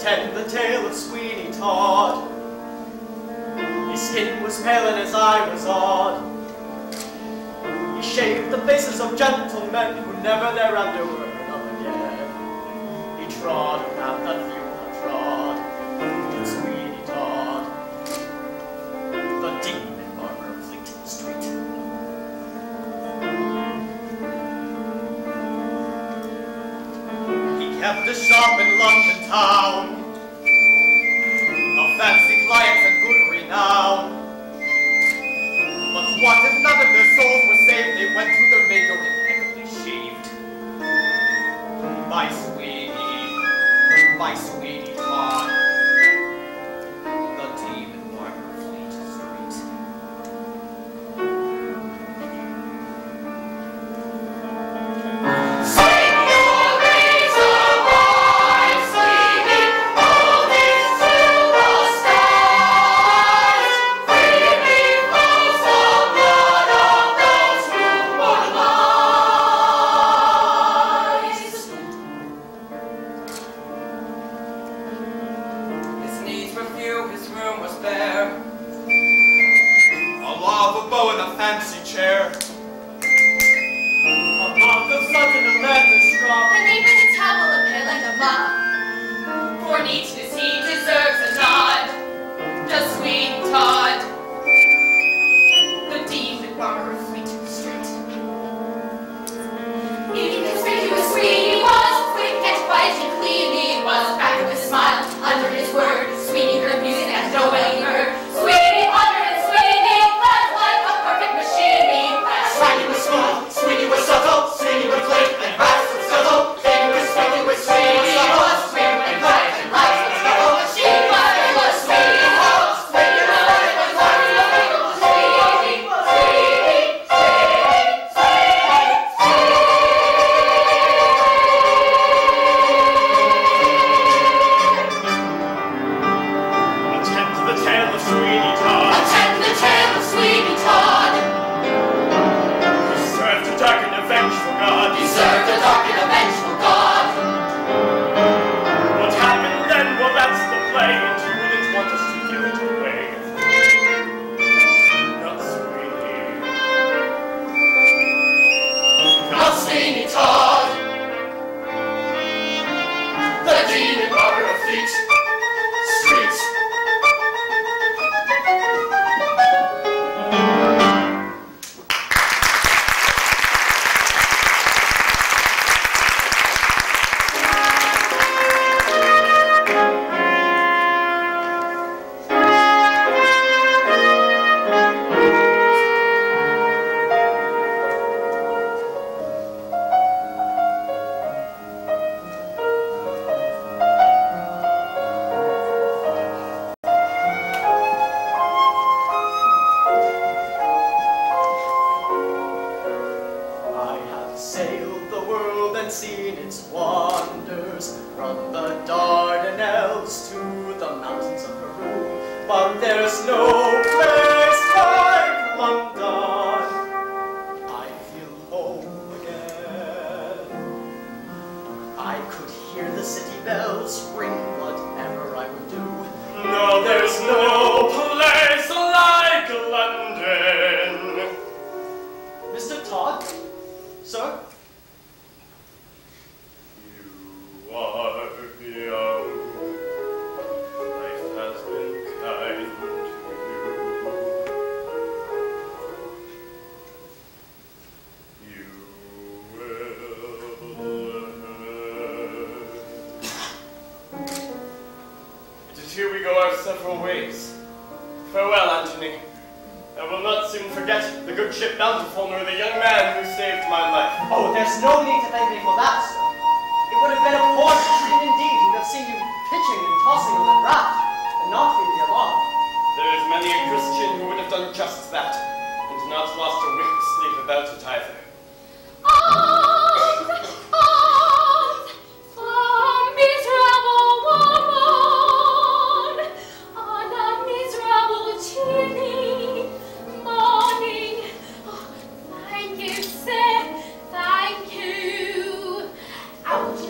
Attend the tale of Sweeney Todd. His skin was pale and his eye was odd. He shaved the faces of gentlemen who never thereafter were heard of again. He trod a path that few had trod. In Sweeney Todd, the demon barber of Fleet Street. He kept a shop in London town, of fancy clients and good renown. But what if none of their souls were saved? They went to their maker impeccably shaved. By Sweeney Todd, the demon barber of Fleet Street.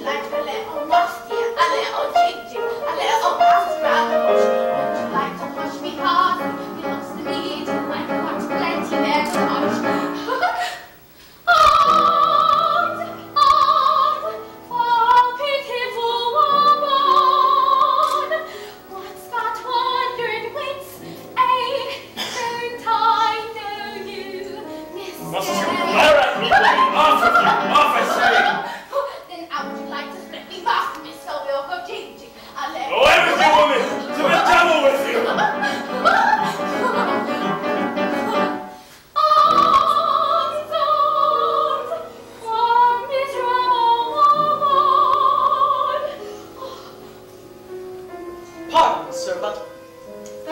Like a little musty, a little ginger, a little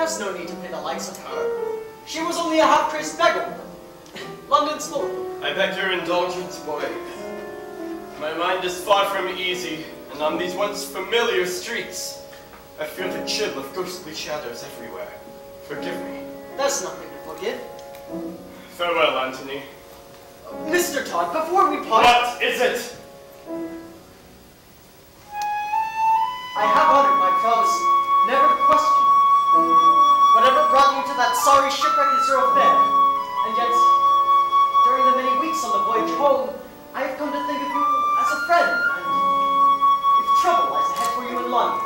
Perhaps no need to pay the likes of her. She was only a half-crazed beggar. London's full. I beg your indulgence, boy. My mind is far from easy, and on these once familiar streets, I feel the chill of ghostly shadows everywhere. Forgive me. There's nothing to forgive. Farewell, Anthony. Mr. Todd, before we part... What is it? I have honored my promise never to question you. Whatever brought you to that sorry shipwreck is your affair. And yet, during the many weeks on the voyage home, I have come to think of you as a friend, and if trouble lies ahead for you in London,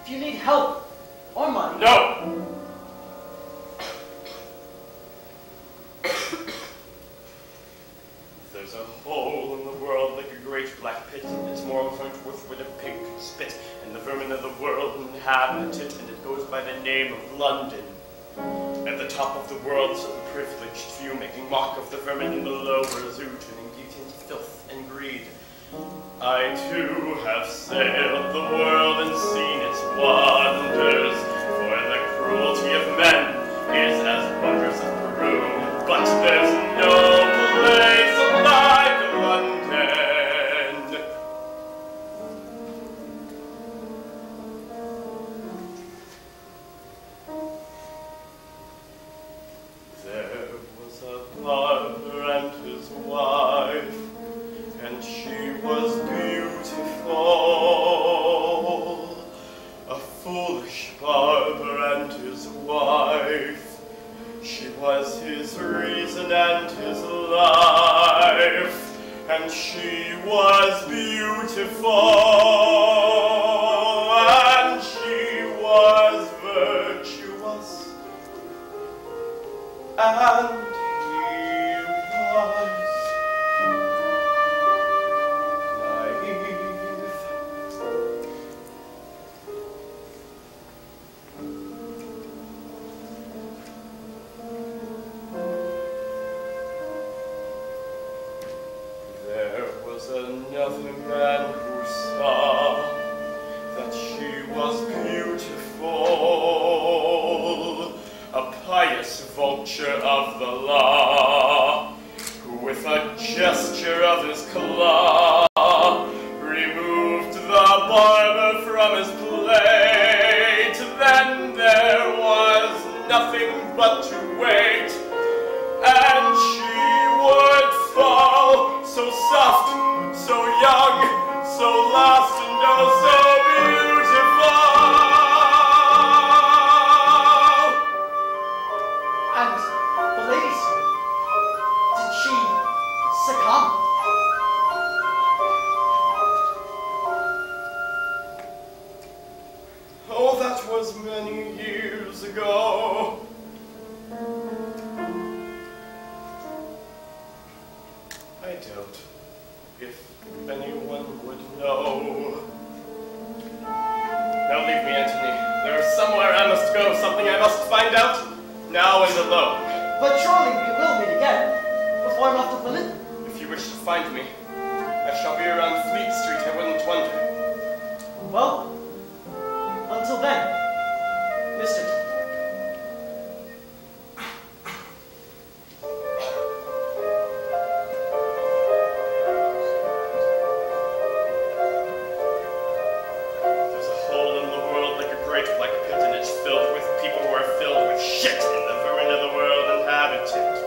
if you need help or money... No! There's a hole in the world like a great black pit, and its morals aren't worth where the pig could spit, and the vermin of the world inhabit it, and it goes by the name of London. At the top of the world is the privileged few, making mock of the vermin in the lower zoo, turning beauty into filth and greed. I too have sailed the world and seen its wonders, for the cruelty of men is as wondrous as Peru, but there's no place like London. There was a barber and his wife, and she was beautiful. A foolish barber and his wife, she was his reason and his life, and she was beautiful, and she was virtuous, and he was naive. There was another man who saw that she was beautiful, a pious vulture of the law, who with a gesture of his claw removed the barber from his plate. Then there was nothing but to wait, and she would fall, so soft, so young, so lost, and oh so beautiful. And the lady, sir, did she succumb? Oh, that was many years ago. I doubt if anyone would know. Now leave me, Anthony. There is somewhere I must go, something I must find out, now and alone. But surely we will meet again, before I'm off to Plymouth? If you wish to find me, I shall be around Fleet Street, I wouldn't wonder. Well, until then, Mr. Todd. There's a hole in the world like a great black pit, and it's filled with people who are filled with shit, and the vermin of the world inhabit it.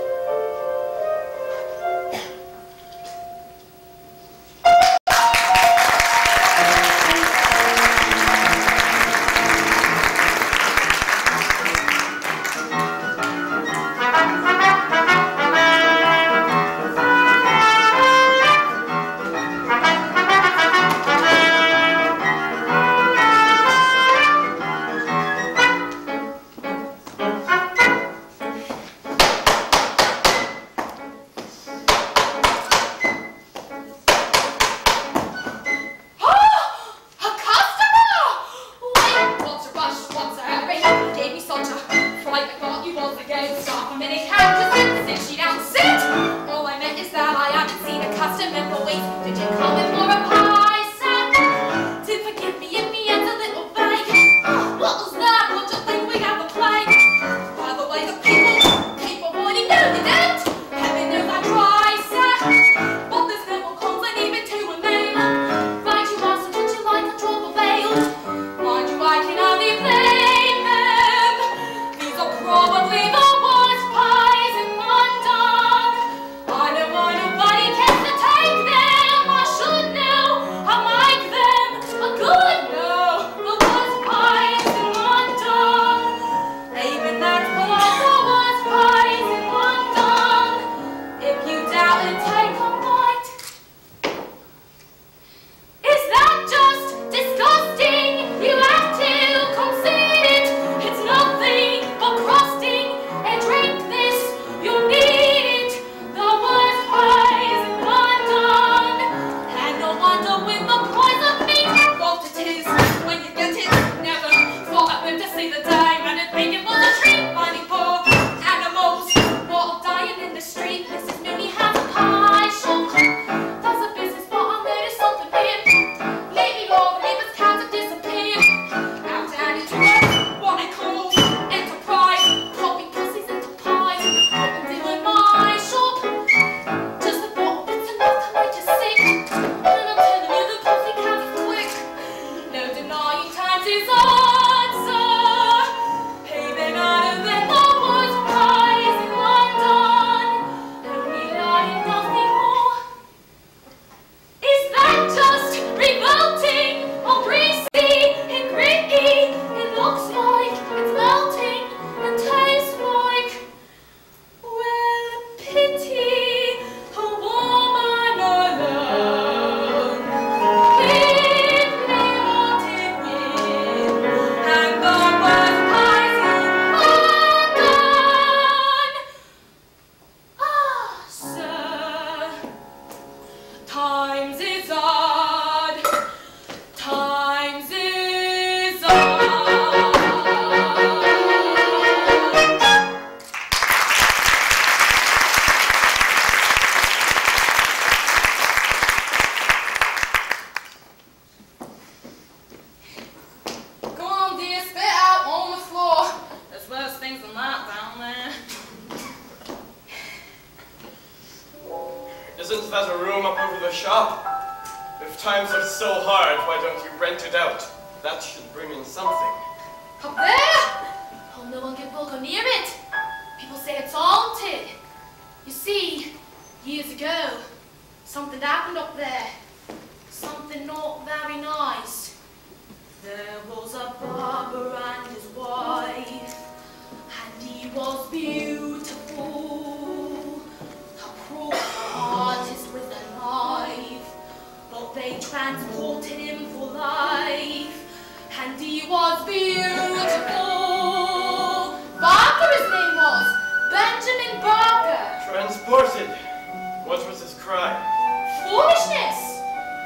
that a room up over the shop? If times are so hard, why don't you rent it out? That should bring in something. Up there? Oh, no one can go near it. People say it's haunted. You see, years ago, something happened up there. Something not very nice. There was a barber and his wife, and he was beautiful. A cruel artist with a knife, but they transported him for life, and he was beautiful. Barker, his name was Benjamin Barker. Transported? What was his crime? Foolishness.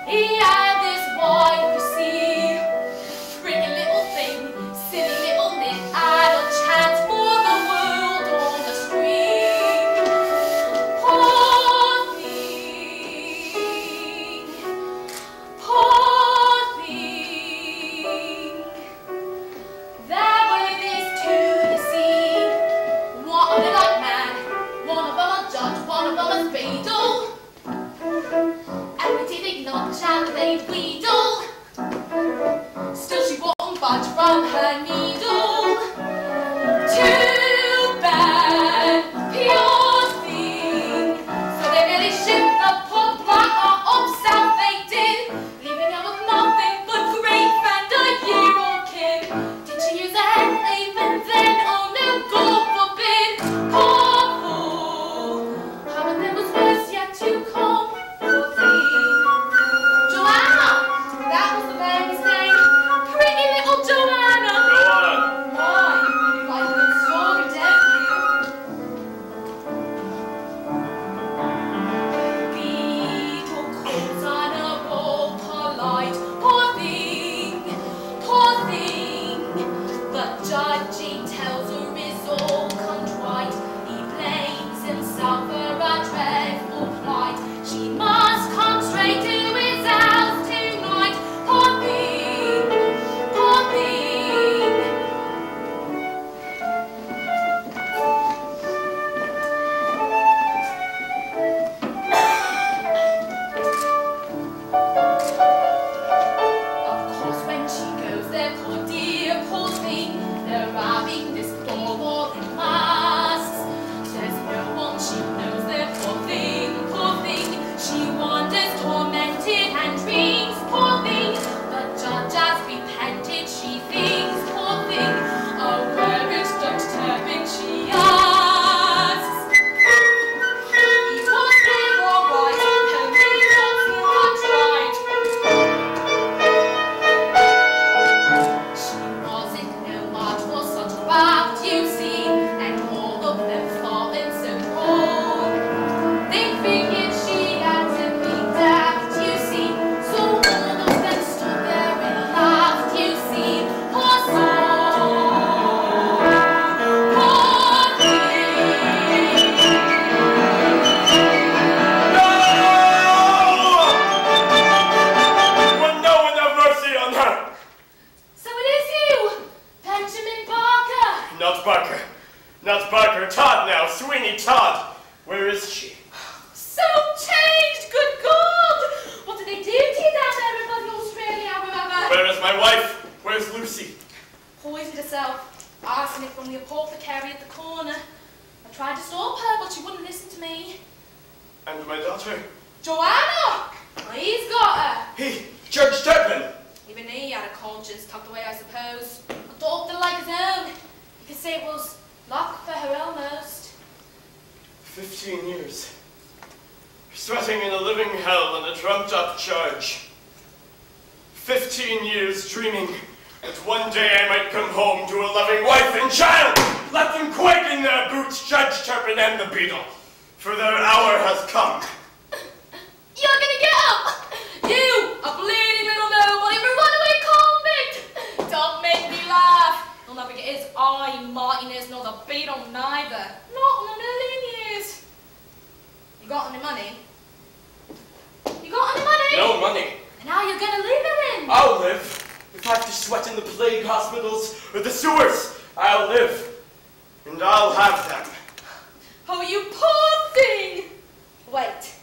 He had this wife, you see. Pretty little thing, silly little nit, had a chance for the world on the street. Poor thing, poor thing. There were these two, you see. One of them a man, one of them a judge, one of them a beadle. Everything ignorant and they wheedle. Still she won't budge from her needle. Too bad, pure thing. So they nearly shipped the poor blacker up south they did, leaving her with nothing but grief and a year-old kid. Did she use a head even then? Oh no, God forbid. Poor fool. How and there was worse yet to come. Poor thing. Joanna! That was the baby's name. Pretty little Joanna. Go on. Why? Like a good story, don't you? Beetle calls on a roll polite. Poor thing, poor thing. But judging tells her is all contrite. He blames himself for a dreadful plight. She must come straight to his house tonight. Poor thing, poor thing. Of course, when she goes there, poor dear, poor thing, they're robbing this poor wall in masks. There's no one she knows there, poor thing, poor thing. She wanders tormented and dreams, poor thing. The judge has repented, she thinks, poor thing. Oh, where is Judge Turpin, she asks. He was there all right, only what's right. She wasn't no match for such craft, you see, and all of them fallen so poor. They figured she had to be daft, you see, so all of them stood there and laughed, you see. Poor soul, poor thing. Will no one have mercy on her? So it is you, Benjamin Barker. Not Barker. Not Barker. Todd now. Sweeney Todd. Where is she? So changed, good God! What did they do to you down there above Australia, remember? Where is my wife? Where's Lucy? Poisoned herself, arsenic from the apothecary at the corner. I tried to stop her, but she wouldn't listen to me. And my daughter? Joanna! He's got her. He, Judge Turpin. Even he had a conscience tucked away, I suppose. Adopted like his own. You could say it was luck for her almost. 15 years. Sweating in a living hell on a trumped-up charge. 15 years dreaming that one day I might come home to a loving wife and child. Let them quake in their boots, Judge Turpin and the Beadle, for their hour has come. You're gonna get up! You, a bleeding little nobody, a runaway convict! Don't make me laugh. You'll never get his eye, Martinez, nor the Beadle neither. Not in a million years. You got any money? You got any money? No money. And how you gonna live in? I'll live. If I have to sweat in the plague hospitals or the sewers, I'll live. And I'll have them. Oh, you poor thing! Wait.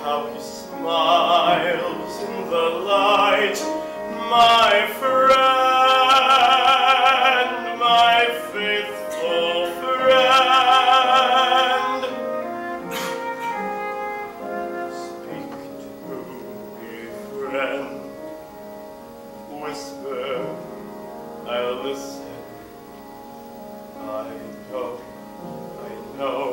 how he smiles in the light, my friend, my faithful friend. Speak to me, friend. Whisper, I'll listen. I know,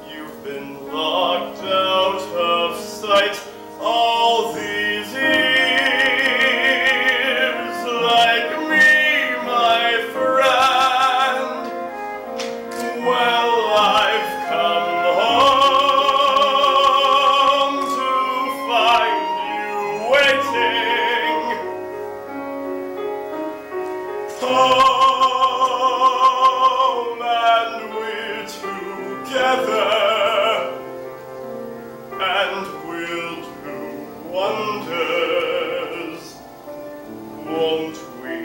you've been locked out of sight all these years, like me, my friend. Well, I've come home to find you waiting. Home, and we're together, and we'll do wonders, won't we?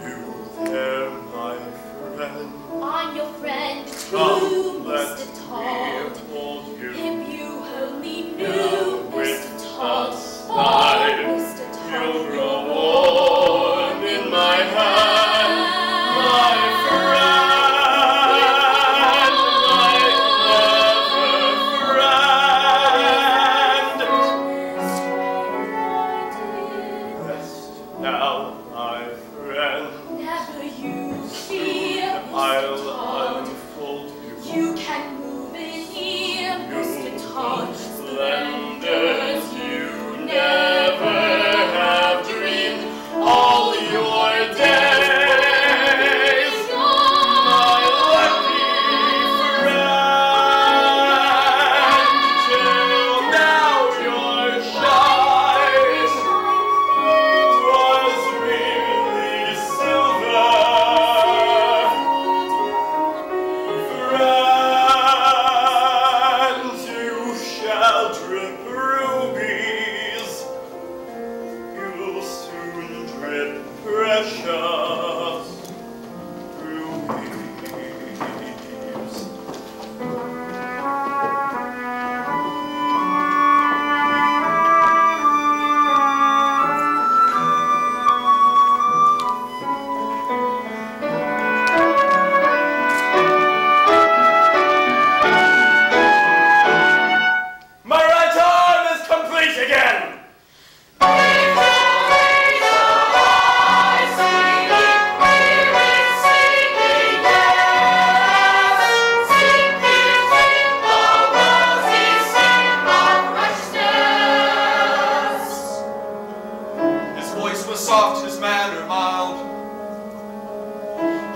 You there, my friend. I'm your friend, Come, true let Mr. me Todd. hold you. If you only Now knew, with Mr. Todd, us oh, side, Mr. Todd, you'll grow warm in my hand, my friend, my clever friend. Rest now, my friend. never you fear, Mr. I'll Todd. unfold you. You can move in here, Mr. Todd. Splendors you never have dreamed all your days, my lucky friend. Till now your shine was merely silver. Friends, you shall drip rubies. You'll soon drip precious rubies. My right arm is complete again! His voice was soft, his manner mild.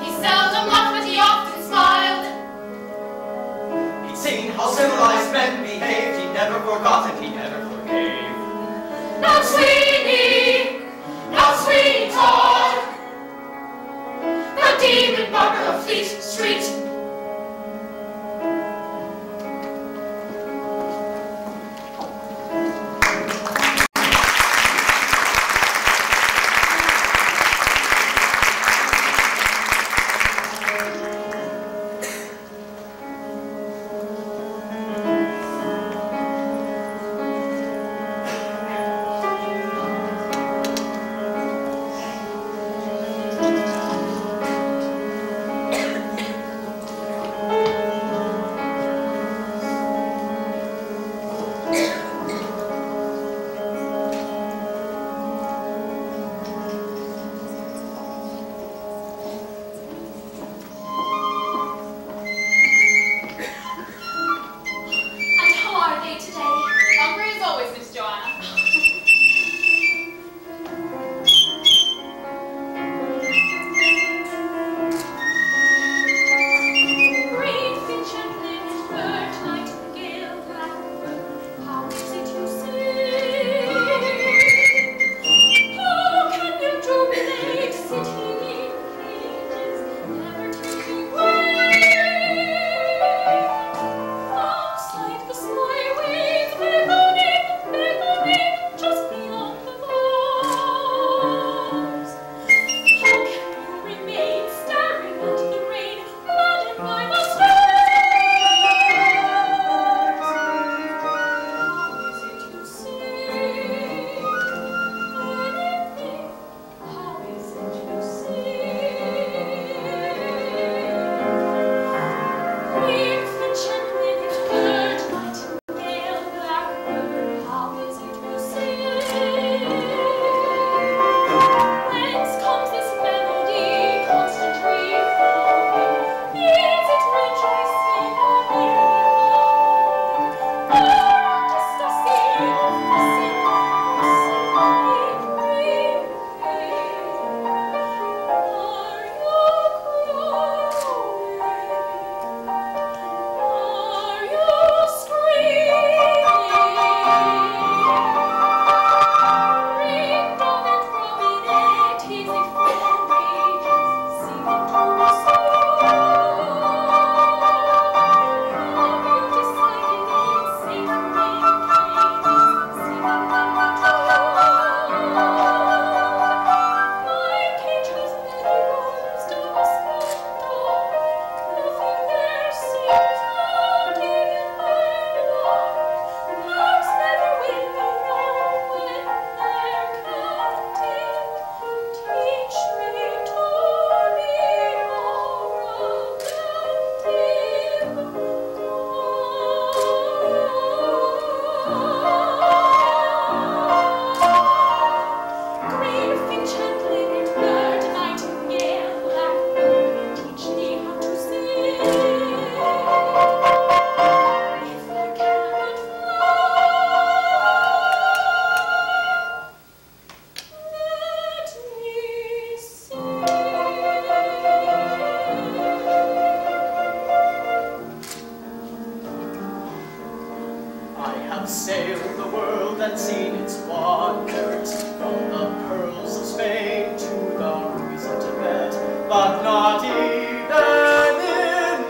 He seldom laughed, but he often smiled. He'd seen how civilized men behaved. He never forgot and he never forgave. Not Sweeney, not Sweeney Todd, the demon barber of Fleet Street.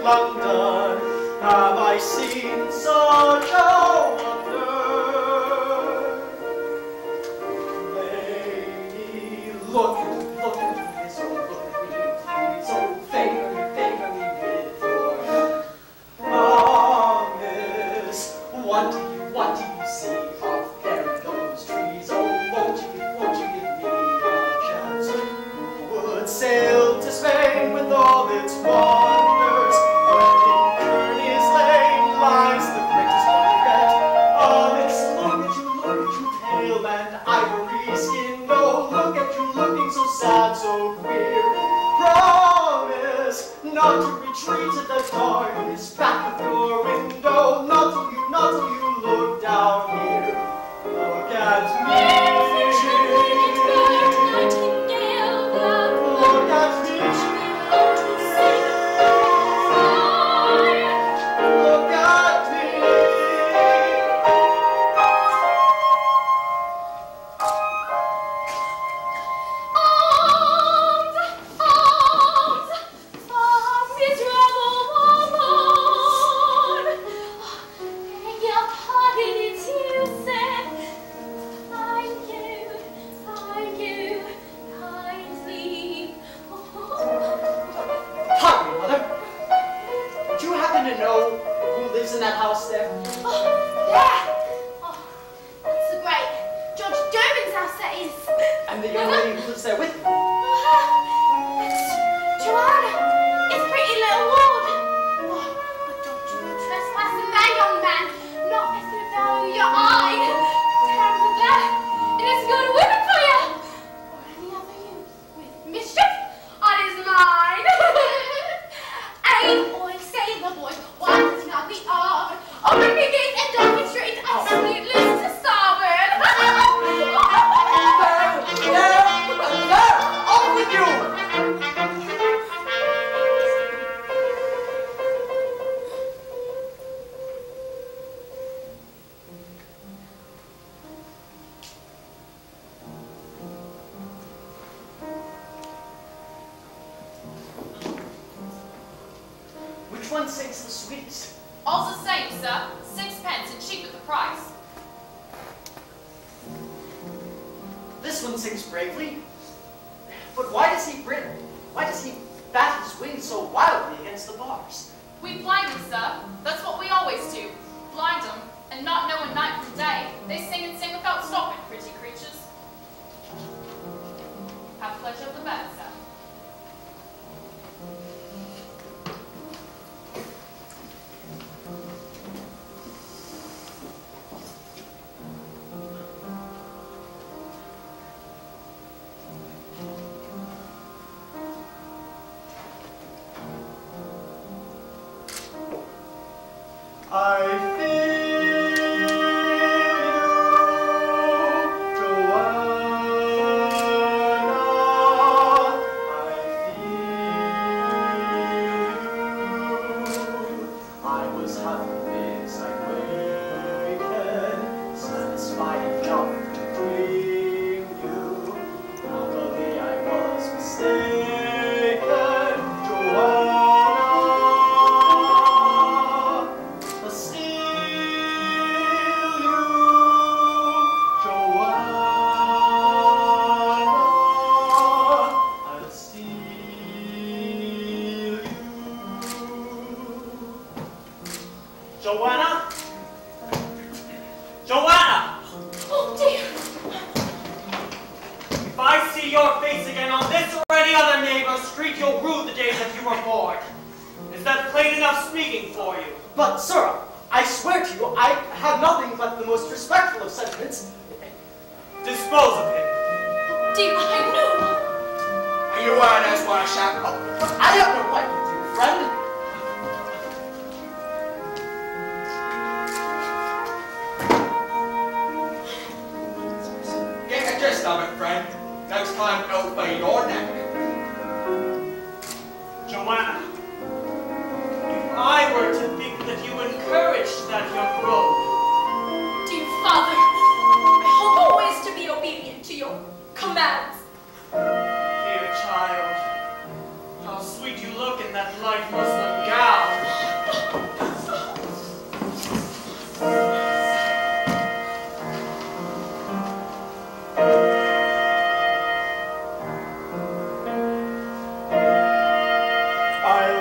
London have I seen such a wonder. Lady, look at me, oh, look at me, please, oh, favor me with your promise. What do you see out there in those trees? Oh, won't you give me a chance? Would sail to Spain with all its wonders, when in Kearney's lane lies the greatest wonder yet. It's look at you, pale and ivory-skinned. Oh, look at you, looking so sad, so queer. Promise not to retreat to the darkness back of your window, not till you look down here. Look at me. Look at me. Look at me. Pardon me, Mother. Do you happen to know who lives in that house there? That's the great George Durbin's house, that is. And the young lady who lives there with you? It's Joanna. It's pretty little ward. But don't you trespass in there, young man. Not if you value your eye. Terrible there. It is good women for you. Or any other youth with mischief on his mind. Aim, boy, sailor boy. Why does not the arm? Open the gate and down the street and sleepless to starboard. There! Off with you! Which one sings the sweetest? All's the same, sir. 6pence and cheap at the price. This one sings bravely. But why does he bat his wings so wildly against the bars? We blind them, sir. That's what we always do. Blind them, and not knowing night from day. They sing and sing without stopping, pretty creatures. Have pleasure of the bed, sir. I feel you, Joanna. I feel you. I was half convinced I'd waken, satisfied enough to dream you. Luckily I was mistaken, Joanna. Joanna? Joanna! Oh dear. If I see your face again on this or any other neighbor's street, you'll rue the days that you were born. Is that plain enough speaking for you? But, sir, I swear to you, I have nothing but the most respectful of sentiments. Dispose of him. Dear, I know. And you weren't as one chap. I have no right with you, friend. Get the gist of it, friend. Next time it'll be your neck. Joanna, if I were to think that you encouraged that young rogue, Dear father, I hope always to be obedient to your commands. dear child, how sweet you look in that light muslin gown.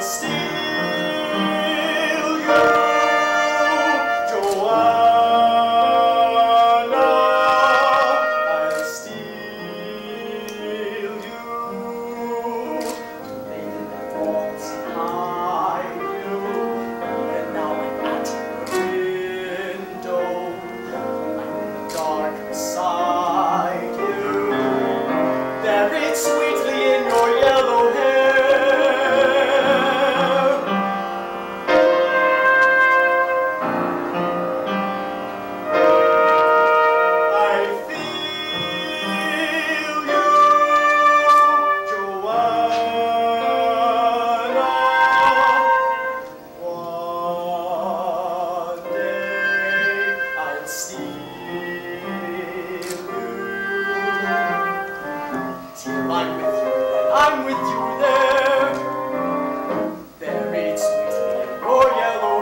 I'll steal you, Joanna. I'll steal you. Maiden that once hide you, and now I'm at the window. I'm in the dark beside you, buried sweetly in your yellow hair. I feel you, Joanna. One day I'll steal you. Till I'm with you, then I'm with you there, buried sweetly in your yellow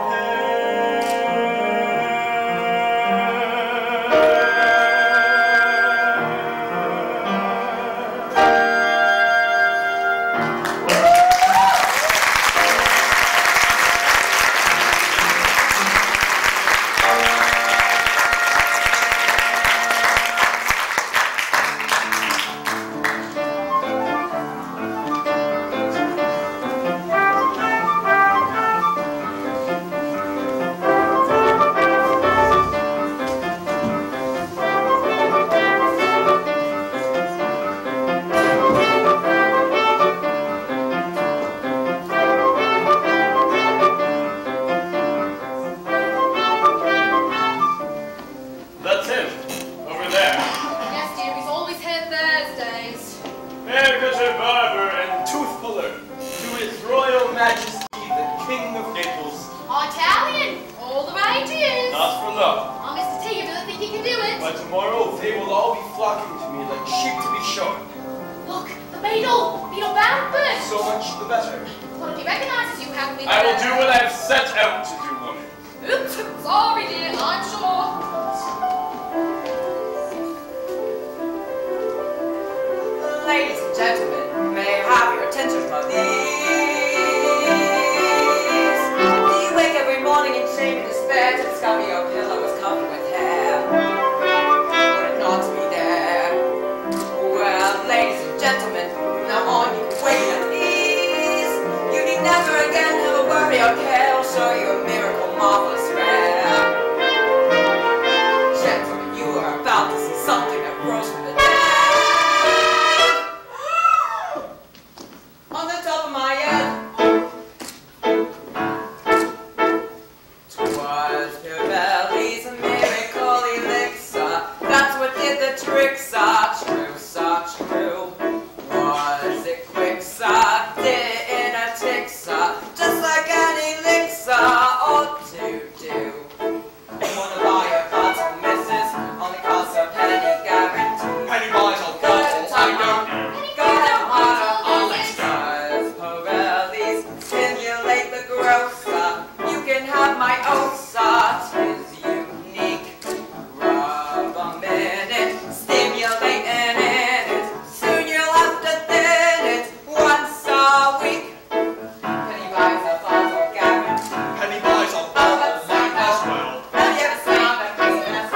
That's him, over there. Yes, dear, he's always here Thursdays. Haircutter, barber, and tooth puller to His Royal Majesty, the King of Naples. Italian, all the rage he is. Not for love, Oh, Mr. T, you don't think he can do it? but tomorrow they will all be flocking to me like sheep to be shorn. Look, the beetle bound bird. So much the better. Well, if he recognises you, haven't been I will do what I have set out to do, woman. Oops, sorry, dear, I'm sure. Ladies and gentlemen, may I have your attention, please? Do you wake every morning in shame and despair to discover your pillow is covered with hair? Would it not be there? Well, ladies and gentlemen, from now on you can wake at ease. You need never again have a worry or care. I'll show you a miracle marvelous rare. Gentlemen, you are about to see something that rose from the dead. On the top of my head, 'twas Pirelli's miracle elixir. That's what did the trick, such true, such true. Was it quick, sir? Did it in a tick, sir? Just like an elixir ought to do. Wanna buy a bottle, missus? Only costs a penny guarantee. Penny buys a bottle, I don't need. Pirelli's stimulate the growth, you can have my own, tis unique. Rub 'em in it, stimulate in it. Soon you'll have to thin it once a week. Penny buys a bottle, guarantee. Penny buys a bottle, might as well. Have you ever seen the business?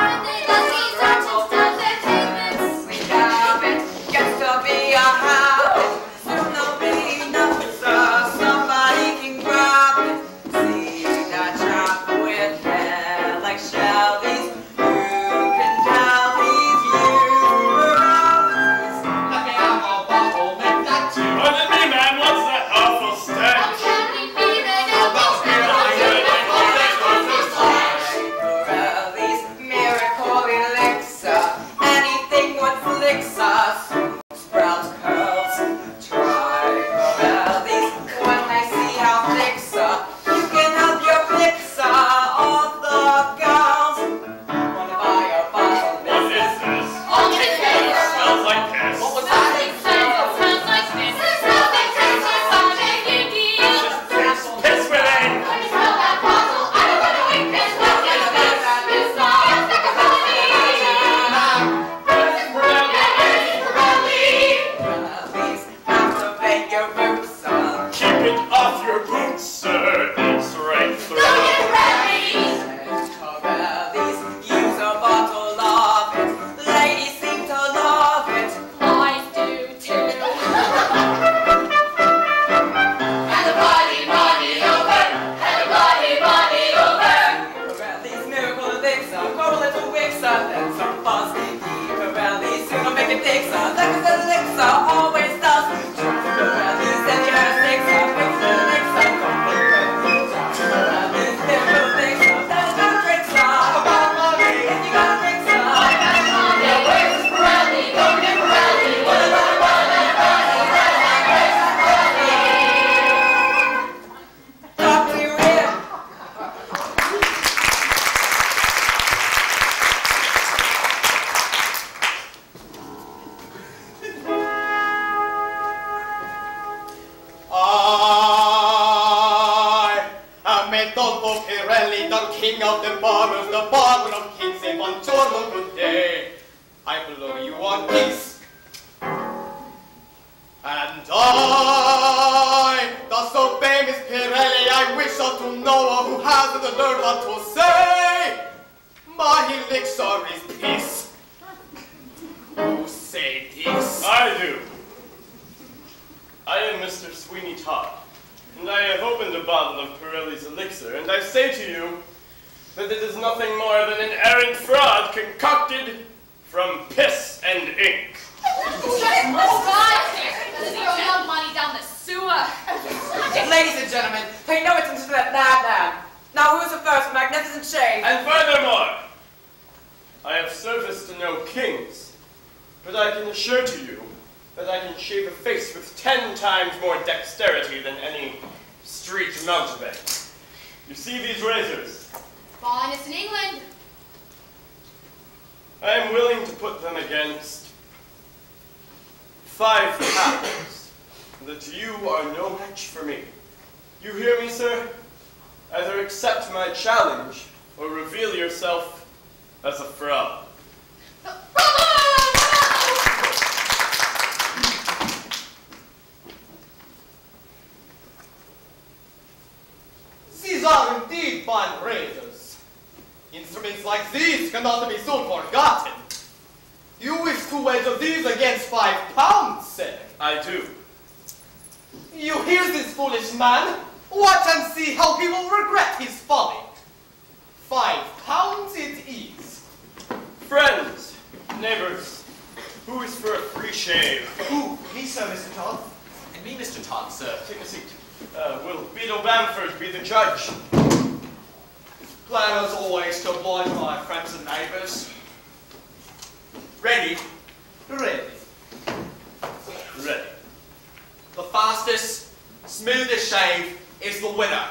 We have it, gets to be a habit. Soon there'll be nothing, sir. Somebody can grab it. See that chap with hair like Shelby's? Who can tell he's you? Let me have a bottle, make that too. Pardon me, man, what's that awful stench? Pirelli's miracle elixir. Anything what flicks us. Sprout curls. Try Pirelli's when they see how thick, sir. You can help your pixar. All the girls wanna buy a bottle, What is missus. this? All the It girls. smells like piss. What was that? Piss related! Pirelli's activate your roots, sir. Keep it off your your boots, sir. It's right through. Go get ready! Corelli's use a bottle of it. Ladies seem to love it. I do too. And the bloody money over! And the bloody money over! Corelli's miracle elixir. Grow a little wixer, then some fuzz. Corelli's soon will make a dixer. Like an elixir always does. Corelli's and you're a sixer. Fix the elixir. Corelli's miracle elixir. That's a trickster. About money. If you got a trickster. Yeah, where's this Pirelli? Go get Pirelli! What about money? Talk to your ear. I am Adolfo Pirelli, the king of the barbers, the barber of kings. Say buongiorno, good day. I blow you on peace. And I, the so famous Pirelli, I wish unto Noah who has the nerve to say, my elixir is peace. Who say peace? I do. I am Mr. Sweeney Todd, and I have opened a bottle of Pirelli's elixir, and I say to you that it is nothing more than an errant fraud concocted from piss and ink. This is your young money down the sewer. Ladies and gentlemen, pay no attention to that madman. Now who's the first magnificent shave? And furthermore, I have service to no kings, but I can assure to you that I can shave a face with 10 times more dexterity than any street mountebank. You see these razors? Finest in England. I am willing to put them against 5 pounds, that you are no match for me. You hear me, sir? Either accept my challenge, or reveal yourself as a fraud. These are indeed fine razors. Instruments like these cannot be soon forgotten. You wish to wager these against 5 pounds, sir? I do. You hear this foolish man? Watch and see how he will regret his folly. 5 pounds it is. Friends, neighbors, who is for a free shave? Ooh, me, sir, Mr. Todd. And me, Mr. Todd, sir. Take a seat. Will Beadle Bamford be the judge? Glad as always to oblige my friends and neighbours. Ready? Ready. Ready. The fastest, smoothest shave is the winner.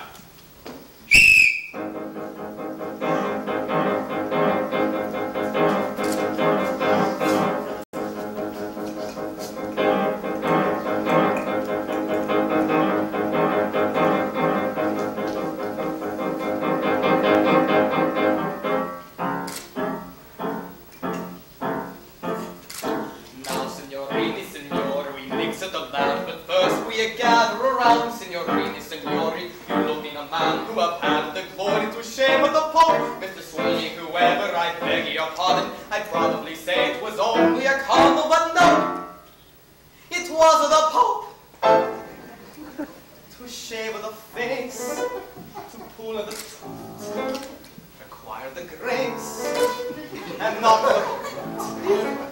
Signorini, signori, you looking a man who have had the glory to shame of the Pope. Mr. Sweeney, whoever, I beg your pardon, I'd probably say it was only a cardinal, but no, it was the Pope. To shave of the face, to pull of the tooth, acquire the grace, and not the foot.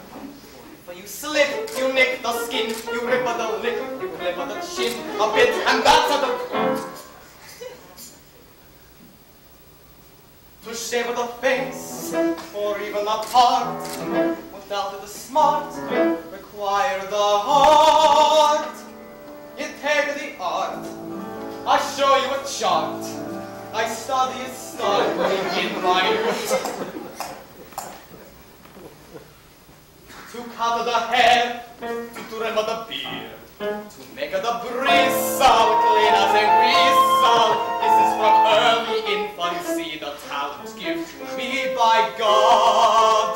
For you slip, you nick the skin, you rip at the lip, you clip at the chin a bit, and that's at the coat. To shave the face, or even a part, without the smart, require the heart. You take the art, I show you a chart, I study it starting in my youth. To cut the hair, to trim the beard, to make the bristle clean as a whistle. This is from early infancy, the talent given to me by God.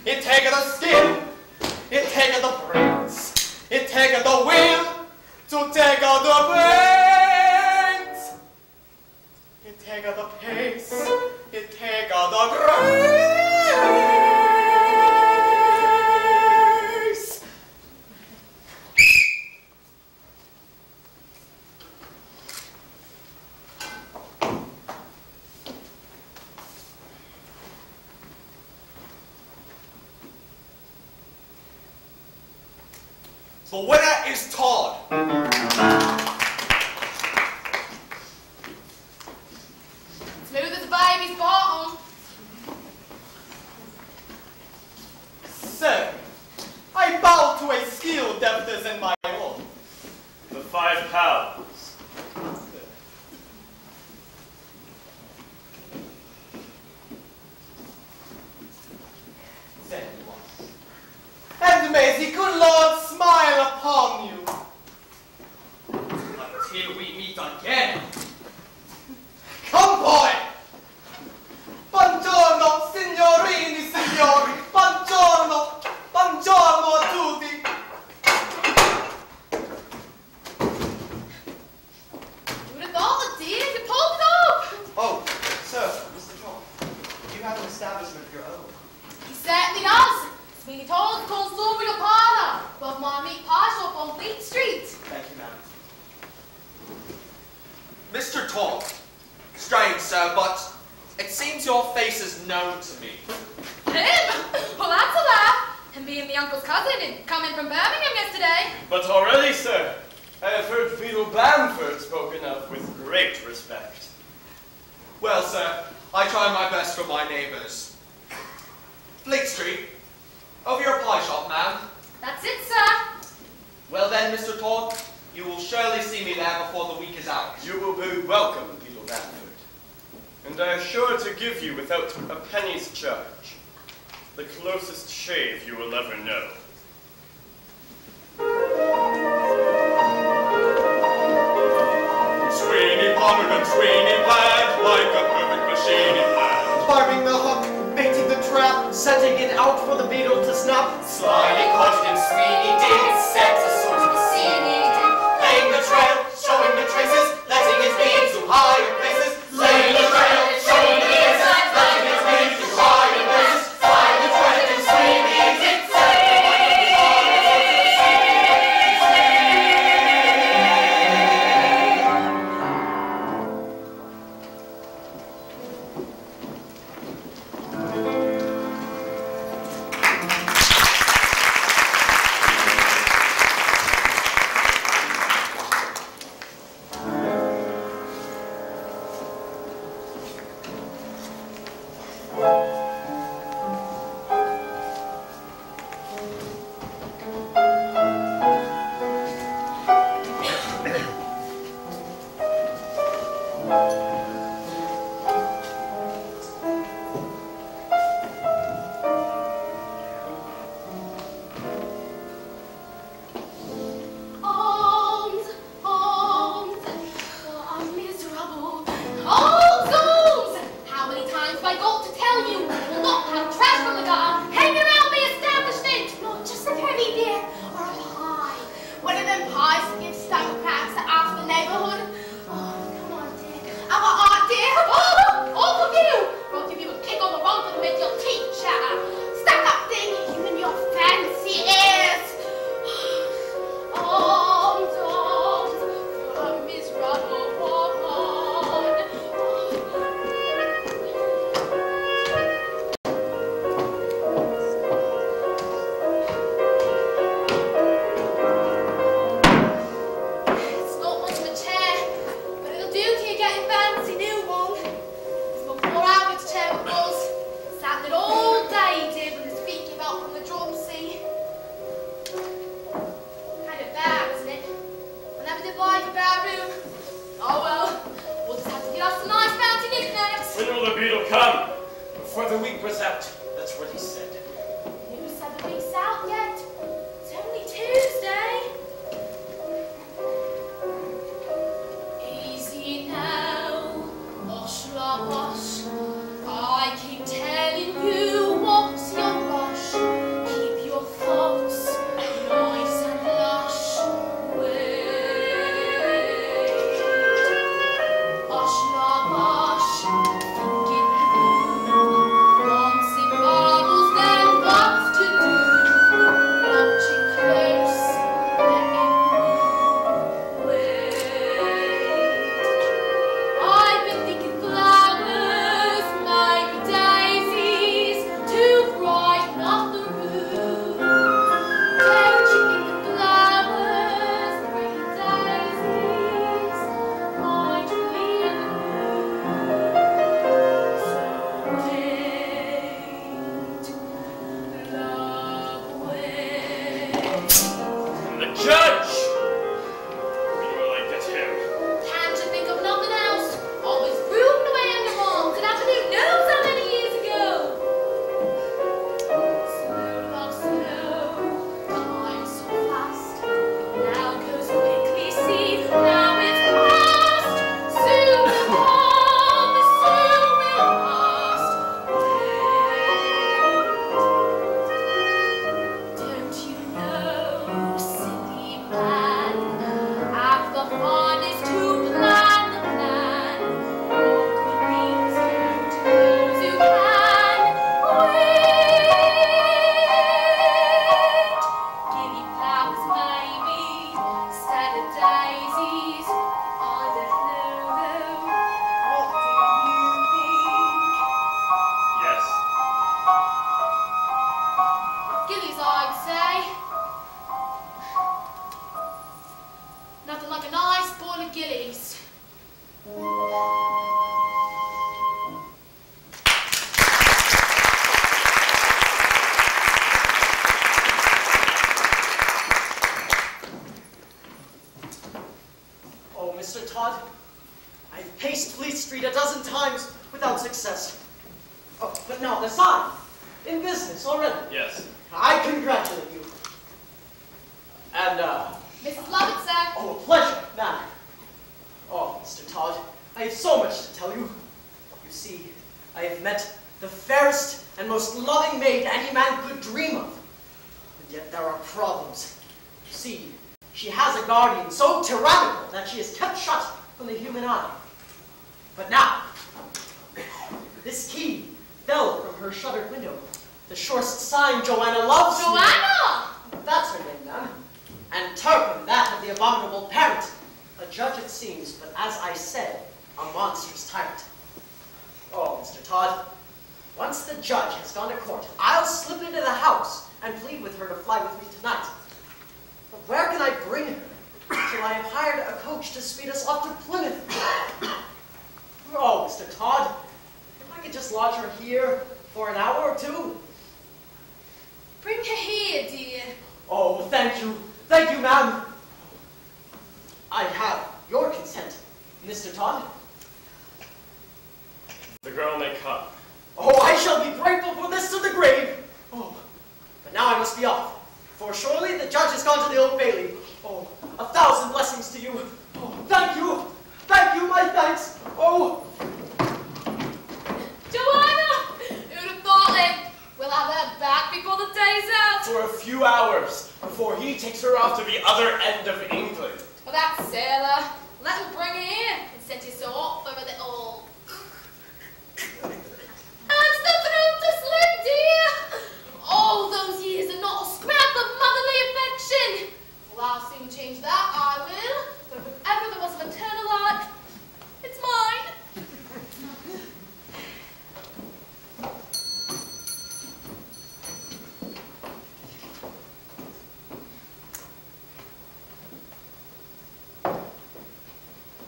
It take the skin, it take the brains, it take the wheel, to take out the brains. You take out the pace, you take out the grace. The winner is Todd. Smooth as a baby's bottom. Sir, I bow to a skill depth in my own. The £5. And may the good Lord smile upon you. Until we meet again. Come, boy! Buongiorno, signorini, signori! Buongiorno! Buongiorno a tutti! Who would have thought, dear? You pulled it up! Oh, sir, Mr. Todd, you have an establishment of your own. He certainly does. Sweeney Todd calls over your parlour. Above my meat pie shop on Fleet Street. Thank you, ma'am. Mr. Todd, strange, sir, but it seems your face is known to me. Him? Well, that's a laugh. Him being my uncle's cousin and coming from Birmingham yesterday. But already, sir, I have heard Beadle Bamford spoken of with great respect. Well, sir, I try my best for my neighbours. Fleet Street, over your pie shop, ma'am. That's it, sir. Well then, Mr. Todd, you will surely see me there before the week is out. You will be welcome, Beadle Bamford, and I am sure to give you without a penny's charge the closest shave you will ever know. Sweeney pondered and Sweeney planned like a perfect machine in hand. Barbing the hook, baiting the trap, setting it out for the beetle to snap. Slyly caught it and Sweeney did set a sort of a scene he did. Laying the trail, showing the traces, letting it lead to higher places. Laying the trail, showing the traces, letting it lead to higher places. Flying the trail and Sweeney did set the Before the week was out, that's what he said. You said the week's out yet? It's only Tuesday. Easy now, wash la wash. I keep telling you what's your rush. Keep your thoughts nice and lush. Judge! Where will I get him? Can't you think of nothing else? Always rooting away on your wrongs and after who knows how many years ago. Slow, love, slow, time so fast. Now it goes quickly, see, now it's past. Soon will come, soon will past. Wait. Don't you know, silly man, half the fun is to plan the plan. All good things go to those who can wait. Giddy flowers maybe, instead of daisies. I don't know though, what do you think? Yes. Gillies, I'd say. Nothing like a nice bowl of gillies. Oh, Mr. Todd, I've paced Fleet Street a dozen times without success. Oh, but now the sign. In business already. Yes. I congratulate you. And, Mrs. Lovett, sir. oh, a pleasure, man. Oh, Mr. Todd, I have so much to tell you. You see, I have met the fairest and most loving maid any man could dream of. And yet there are problems. You see, she has a guardian so tyrannical that she is kept shut from the human eye. But now, this key fell from her shuttered window. The surest sign Joanna loves me. Joanna! That's her name, ma'am. And Turpin, that of the abominable parent. A judge it seems, but as I said, a monstrous tyrant. Oh, Mr. Todd, once the judge has gone to court, I'll slip into the house and plead with her to fly with me tonight. But where can I bring her till I have hired a coach to speed us up to Plymouth? Oh, Mr. Todd, if I could just lodge her here for an hour or two. Bring her here, dear. Oh, thank you. Thank you, ma'am. I have your consent, Mr. Todd. The girl may come. Oh, I shall be grateful for this to the grave. Oh, but now I must be off, for surely the judge has gone to the Old Bailey. Oh, 1,000 blessings to you. Oh, thank you. Thank you, my thanks. Oh. Joanna! Who'd have thought it? We'll have her back before the day's out. For a few hours, before he takes her off to the other end of England. Well, that sailor. Let him bring her in and set you so up for a little... How's the throat to slip, dear? All those years and not a scrap of motherly affection. Well, I'll soon change that, I will. But if ever there was a maternal heart, it's mine.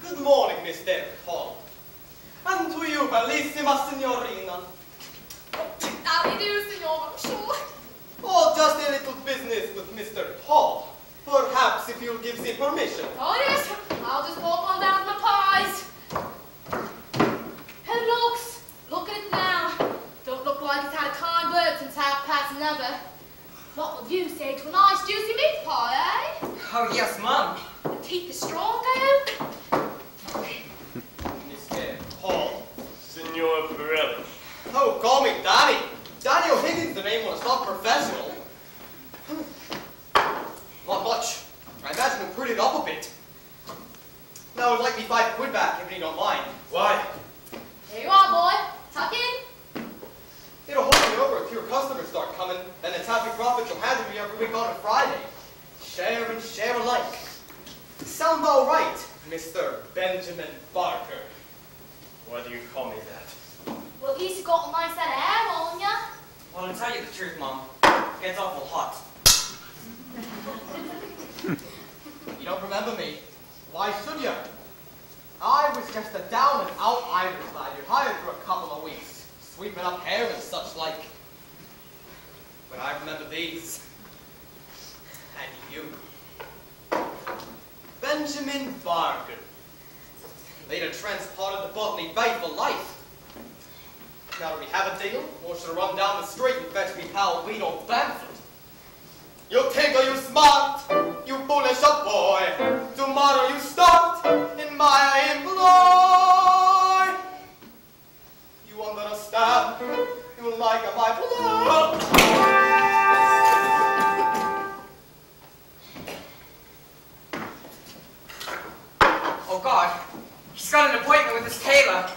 Good morning, Miss Derek Hall. And to you, bellissima signorina. How do you do, signor? Sure. Oh, just a little business with Mr. Hall. Perhaps if you'll give the permission. Oh, yes. I'll just walk on down to my pies. How it looks. Look at it now. Don't look like it's had a kind word since 11:30. What will you say to a nice juicy meat pie, eh? Oh, yes, Mum. The teeth are strong, eh? Mr. Hall. Signor Pirelli. Oh, call me Danny. Danny O'Higgins, the name was not professional. Not much. I imagine he'll pretty it up a bit. Now, I'd like me £5 back, if you don't mind. Why? Here you are, boy. Tuck in. It'll hold me over if your customers start coming, then the happy profits you'll hand to me every week on a Friday. Share and share alike. Sound all right, Mr. Benjamin Barker. Why do you call me that? Well, at least you got a nice set of hair on ya. Well, to tell you the truth, Mum, it gets awful hot. You don't remember me? Why should you? I was just a down-and-out Irish lad you hired for a couple of weeks, sweeping up hair and such like. But I remember these. And you. gentleman bargain. They'd have transported the Botany Bay for life. Now do we have a deal, or should I run down the street and fetch me pal Weedle Bamford? You think you smart, you foolish a boy. Tomorrow you start in my employ. You understand? You like my blood. Oh God, he's got an appointment with his tailor.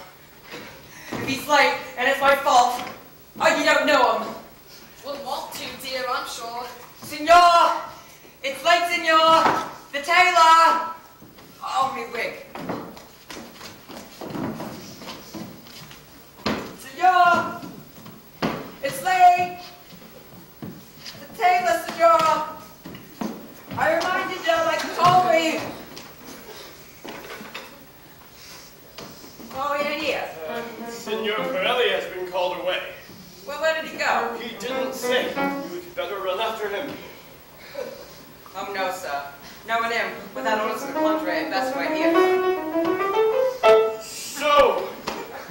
If he's late and it's my fault, you don't know him. Wouldn't want to, dear, I'm sure. Signor! It's late, signor! The tailor! Oh, me wig. Signor! It's late! The tailor, signor! I reminded you like you told me! Oh, he ain't here. Signor Corelli has been called away. Well, where did he go? He didn't say. You'd better run after him. Oh, no, sir. Knowing him, without orders of the contrary, best right here. So,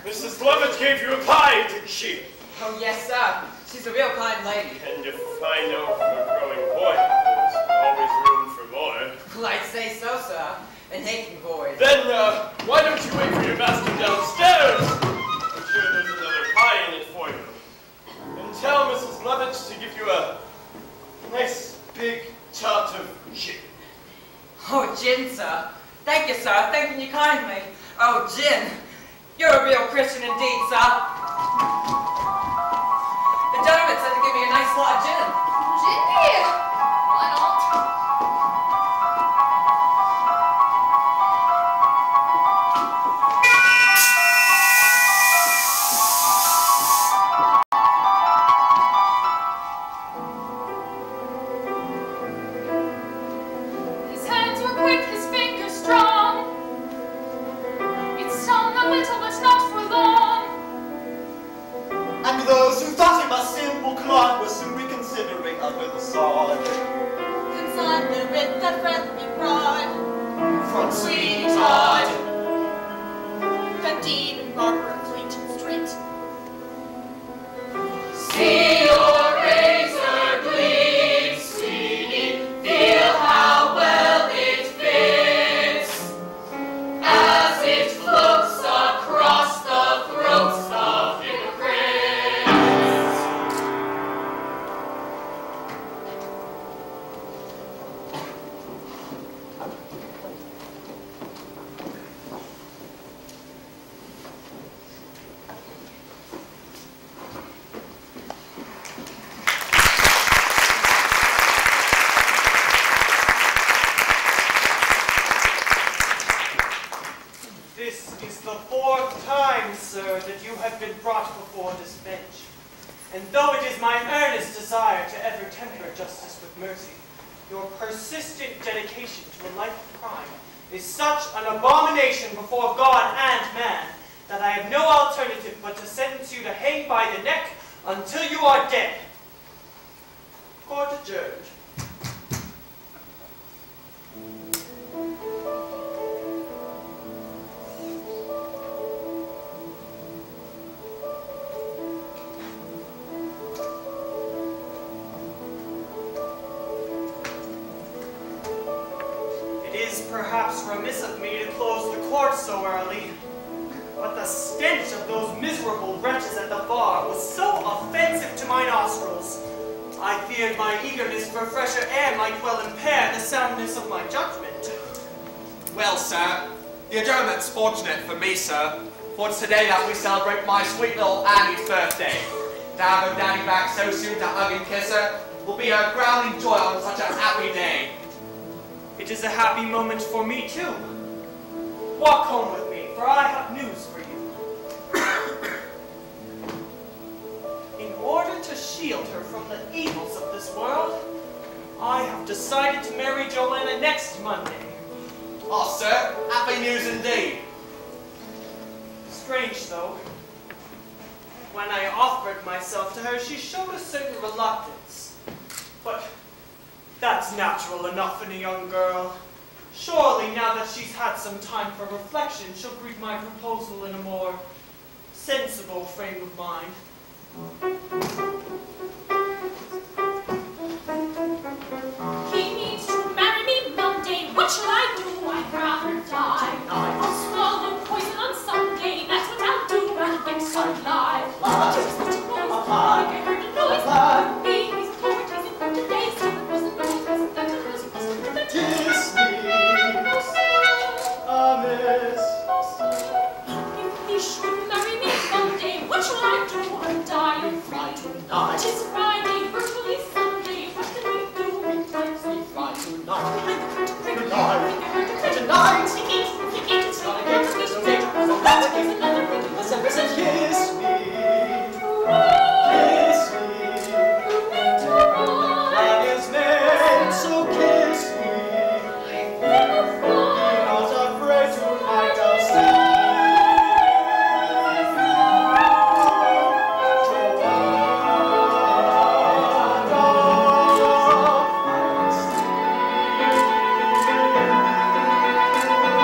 Mrs. Lovett gave you a pie, did she? Oh, yes, sir. She's a real kind lady. And if I know from a growing boy, there's always room for more. Well, I'd say so, sir. And hating boys. Then, why don't you wait for your master downstairs? I'm sure there's another pie in it for you. And tell Mrs. Lovett to give you a nice big tot of gin. Oh, gin, sir. Thank you, sir. Thanking you kindly. Oh, gin. You're a real Christian indeed, sir. The gentleman said to give me a nice lot of gin. Gin, dear. Why not? His hands were quick, his fingers strong. It stung a little, but not for long. And those who thought him a simple clod were soon reconsidering under the sod. Concerned with the friendly pride. From Sweeney Todd. 15 Barbara Fleet Street. See your razor bleed, Sweeney, feel how well it fits, as it floats across the throats of hypocrites. This is the 4th time, sir, that you have been brought before this bench. And though it is my earnest desire to ever temper justice with mercy, your persistent dedication to a life of crime is such an abomination before God and man that I have no alternative but to sentence you to hang by the neck until you are dead. Court adjourned. It is perhaps remiss of me to close the court so early, but the stench of those miserable wretches at the bar was so offensive to my nostrils. I feared my eagerness for fresher air might well impair the soundness of my judgment. Well, sir, the adjournment's fortunate for me, sir, for it's today that we celebrate my sweet little Annie's birthday. To have her daddy back so soon to hug and kiss her will be a crowning joy on such a happy day. It is a happy moment for me, too. Walk home with me, for I have news for you. In order to shield her from the evils of this world, I have decided to marry Joanna next Monday. Oh, sir, happy news indeed. Strange, though. When I offered myself to her, she showed a certain reluctance. But that's natural enough in a young girl. Surely, now that she's had some time for reflection, she'll greet my proposal in a more sensible frame of mind. He needs to marry me Monday. What shall I do? I'd rather die. I'll swallow poison on Sunday. That's what I'll do. I'll get some life. Just such a noise. I heard a noise. Baby's poverty's important days. So it wasn't no present that the rosy wasn't with the Kiss me, miss. If he should marry me Monday, what shall I do? I'll die and Fly free. tonight. 'Tis Friday, virtually Sunday. What can we do? We fly tonight. Tonight. Tonight. He eats, It's not a game, there's no date, there's no complication, nothing ridiculous ever said. Kiss me, kiss me. That is meant, so kiss me. Be not afraid, tonight I'll stay.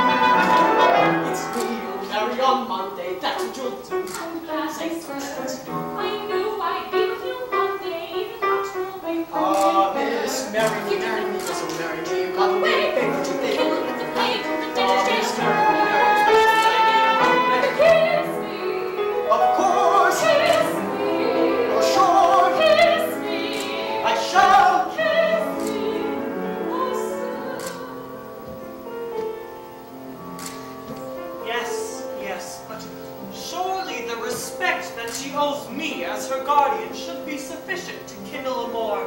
It's me you'll marry on Monday, that's what you'll do. I'm glad I knew I'd be with you Monday, even not to away from Ah, miss, marry me, so marry me, you got me, baby, Kill baby. it with the plate, the Ah, miss, dinner marry me, kiss me, of course, kiss me, you're sure, kiss me, I shall. kiss me, oh sir. Yes, yes, but surely the respect that she owes me as her guardian should be sufficient to kindle a more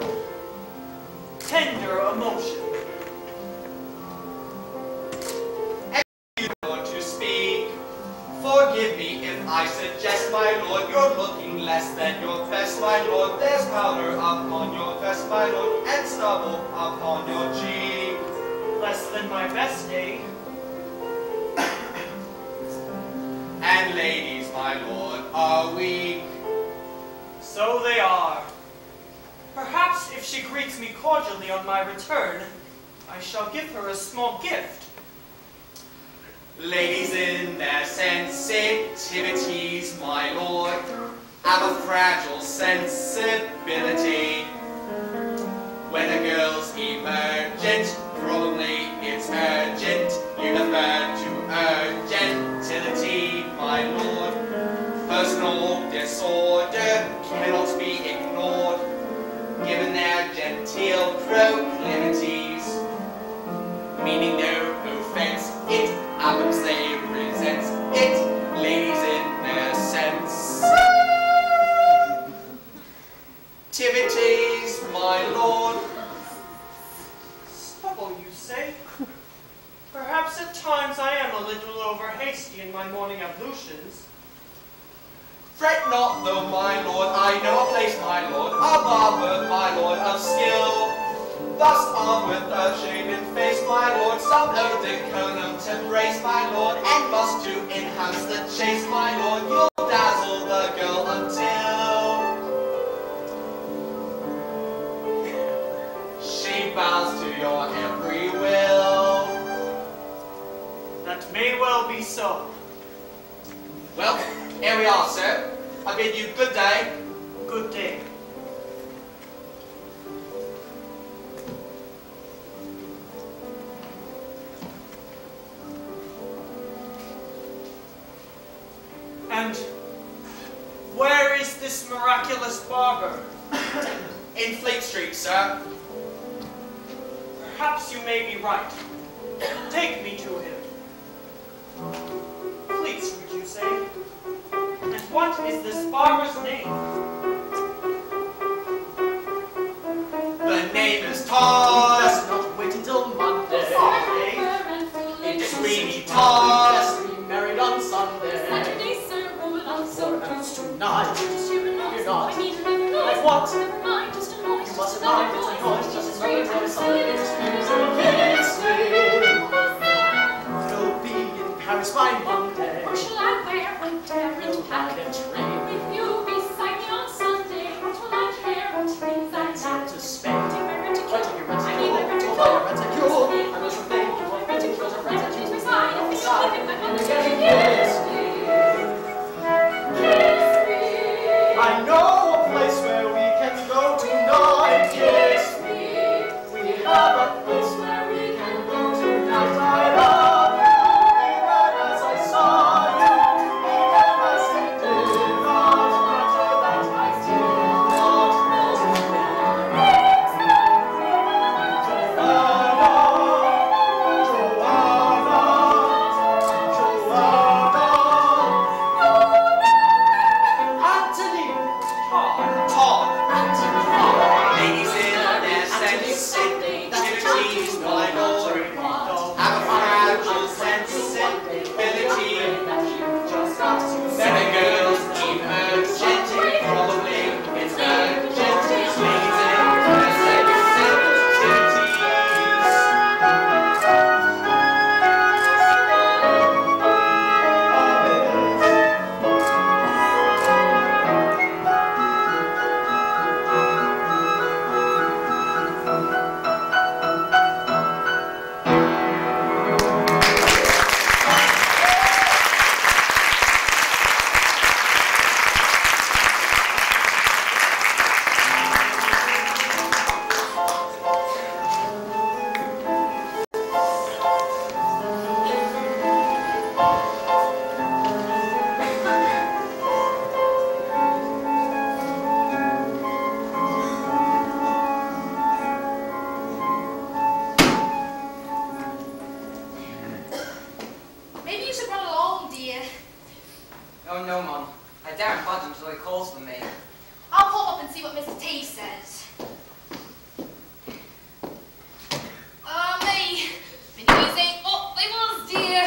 tender emotion. Lord, to speak. Forgive me if I suggest, my lord, you're looking less than your best, my lord. There's powder upon your vest, my lord, and stubble upon your cheek. Less than my best day. And ladies, my lord, are weak. So they are. Perhaps if she greets me cordially on my return, I shall give her a small gift. Ladies in their sensitivities, my lord, have a fragile sensibility. When a girl's emergent, probably it's urgent. You defer to urgentility, my lord. Personal disorder cannot be ignored, given their genteel proclivities. Meaning no offense, it happens they resent it. Ladies in their sensitivities, my lord. Stubble, you say? Perhaps at times I am a little over hasty in my morning ablutions. Fret not, though, my lord, I know a place, my lord, a barber, my lord, of skill. Thus armed with a shaven face, my lord, some eau de decorum to brace, my lord, and must to enhance the chase, my lord, you'll dazzle the girl until she bows to your every will. That may well be so. Well, here we are, sir. I bid you good day. Good day. And where is this miraculous barber? In Fleet Street, sir. Perhaps you may be right. Take me to him. Fleet Street, you say? And what is this barber's name? The name is Todd. Let's not wait until Monday. It's Sweeney Todd. Let's be married on Sunday. Saturday, sir, roll it on so Or else tonight. Just hear a noise. You're not. I need another noise. Like what? Never mind, just a noise. You Just mustn't another mind, it's a noise. noise, just Just another read noise. how silly it is. We'll be in Paris by Monday. Or shall I wear a dare and pack a train? With you beside me on Sunday, what will I care what trains I That's lack? it to Spain. Take my reticule. Take your I need my reticule. reticule. Oh, my reticule. I must thank you for calls for me. I'll pop up and see what Mr. T says. Me. My knees ain't what they was, dear.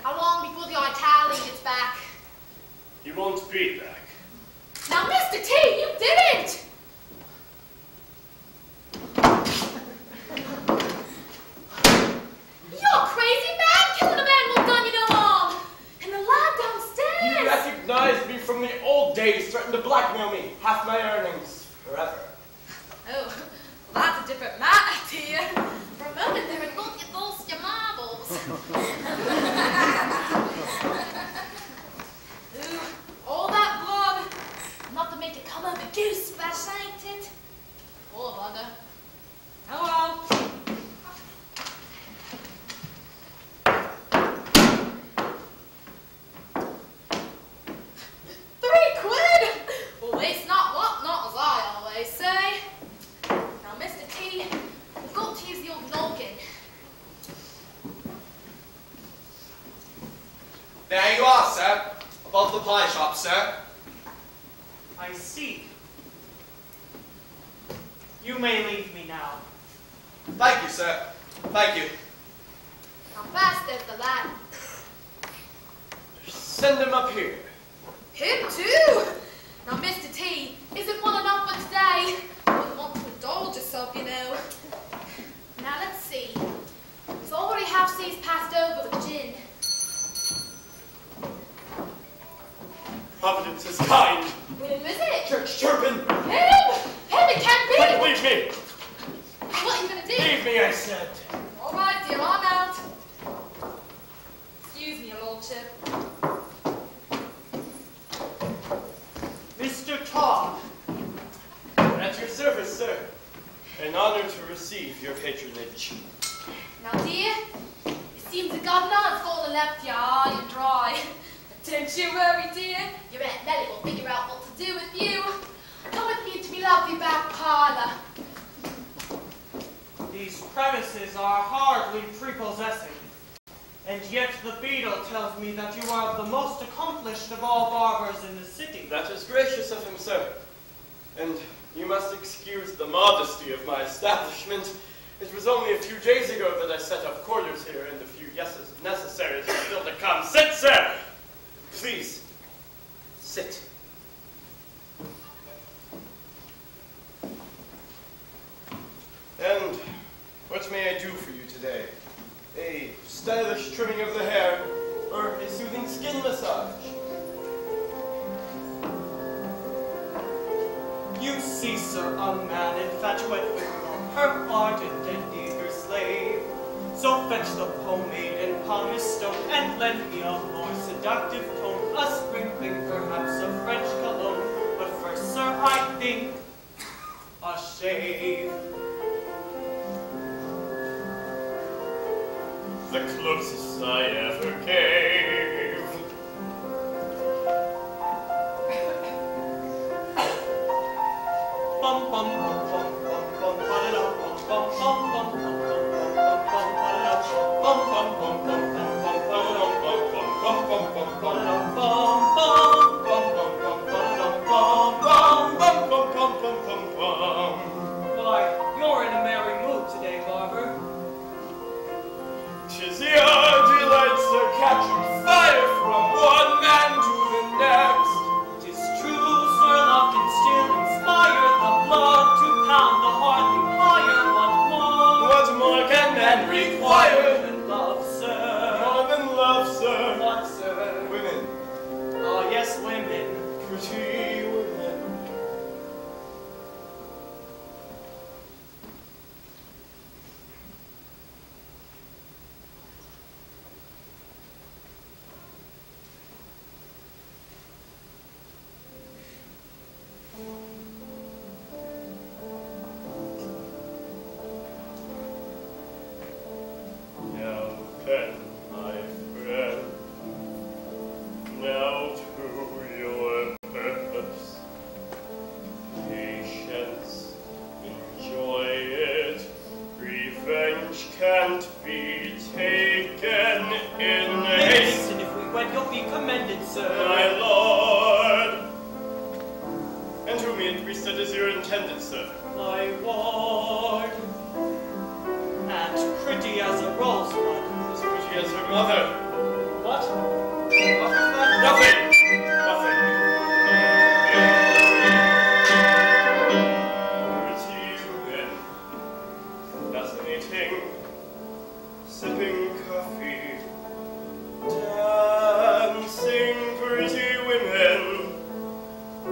How long before the Italian gets back? He won't be back. Now, Mr. T, you didn't! You're crazy, man! Killing a man won't done you no harm! And the lad downstairs! You recognized me from the old days, threatened to blackmail me. Half my earnings, forever. Oh, well, that's a different matter, dear. For a moment there, and look, you lost your marbles. Ooh, all that blood. Not to make it come out the goose flesh, ain't it? Poor bugger. Oh well. £3! Well, waste not, what not, as I always say. Now, Mr. T, we've got to use the old noggin. There you are, sir. Above the pie shop, sir. I see. You may leave me now. Thank you, sir. Thank you. How fast is the lad? Send him up here. Him too! Now, Mr. T, isn't well enough for today. You wouldn't want to indulge yourself, you know. Now, let's see. He's already half seas passed over with gin. Providence is kind. Who is it? Church chirping. Him! Him, it can't be! Quick, leave me. What are you going to do? Leave me, I said. All right, dear, I'm out. Excuse me, your lordship. Mr. Todd. At your service, sir. An honor to receive your patronage. Now, dear, it seems the governor's gone and left you high and dry. But don't you worry, dear. Your Aunt Nellie will figure out what to do with you. Come with me to me lovely back parlour. These premises are hardly prepossessing, and yet the beadle tells me that you are the most accomplished of all barbers in the city. That is gracious of him, sir. And you must excuse the modesty of my establishment. It was only a few days ago that I set up quarters here, and a few yeses necessaries are still to come. Sit, sir! Please, sit. And what may I do for you today? A stylish trimming of the hair, or a soothing skin massage? You see, sir, a man infatuate with her ardent and eager slave. So fetch the pomade and polish stone, and lend me a more seductive tone, a sprinkling, perhaps, of French cologne. But first, sir, I think a shave. The closest I ever gave. Bum bum bum bum bum bum ba-da-da, bum bum bum bum bum bum bum bum ba-da-da, bum bum bum bum ba-da-da, bum bum bum bum ba-da-da, Why, you're in a merry mood today, barber. 'Tis your delight, Sir Catcher. sir. My lord. And whom it be said is your intended, sir? My ward. And pretty as a rosebud. As pretty as her mother. What? What is that? Nothing! Nothing. Pretty women. Fascinating. Sipping coffee. Dancing pretty women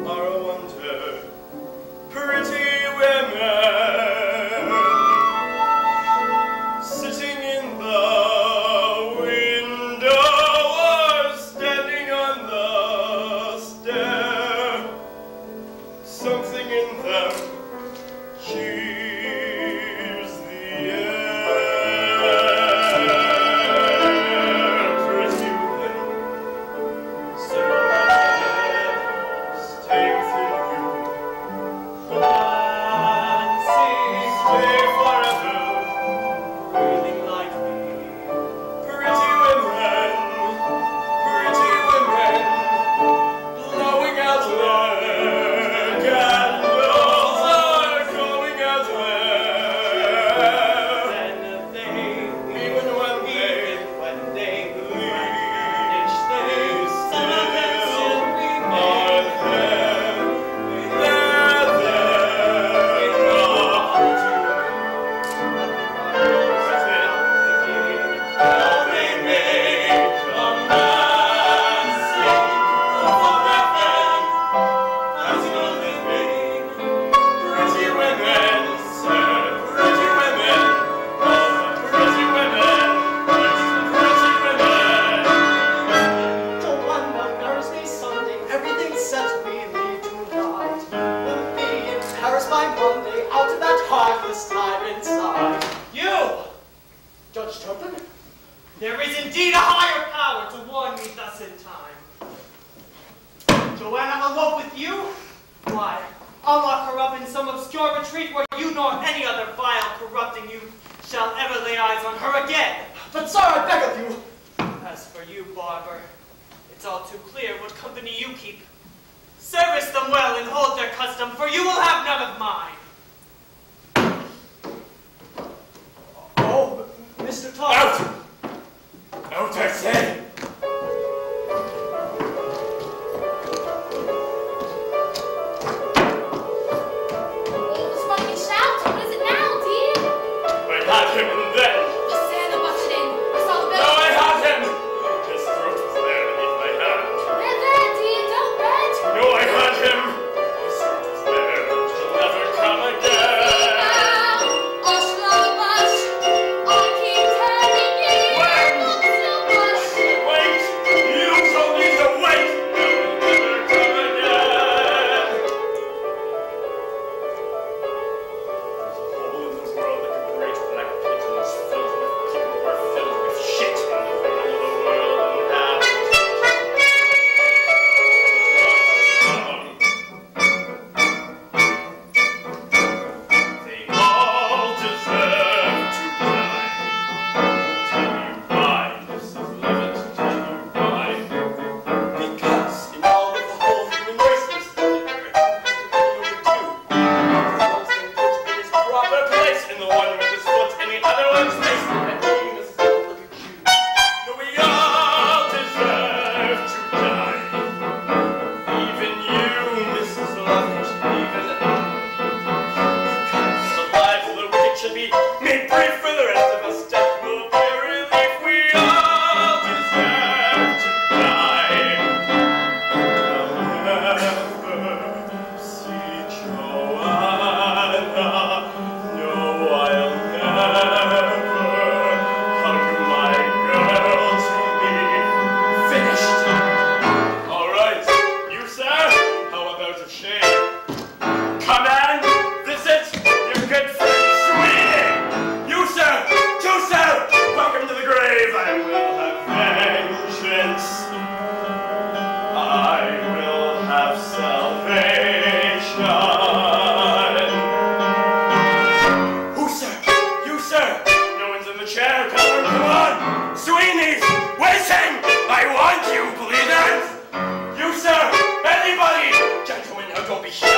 are a wonder. Pretty women sitting in the window or standing on the stair. Something in them cheers the air. Pretty women, so stay within you. Stay forever, breathing like me. Pretty women, blowing out their candles are going out there. Then they Even when they vanish, they still some of them still are remain. there. Everything set we leave tonight. We'll be in Paris by Monday, out of that heartless time inside. You, Judge Turpin, there is indeed a higher power to warn me thus in time. Joanna elope with you? Why, I'll lock her up in some obscure retreat where you nor any other vile, corrupting youth shall ever lay eyes on her again. But sir, I beg of you. As for you, barber, it's all too clear what company you keep. Service them well and hold their custom, for you will have none of mine. Oh, Mr. Todd. Out! Out, I say! All this running and shouting. What is it now, dear? I had him and then. The sailor butted in. I saw the No, boat. I had him! His throat was there beneath my hand. There, dear, don't bed. No, I had him! His throat was there. She'll never come.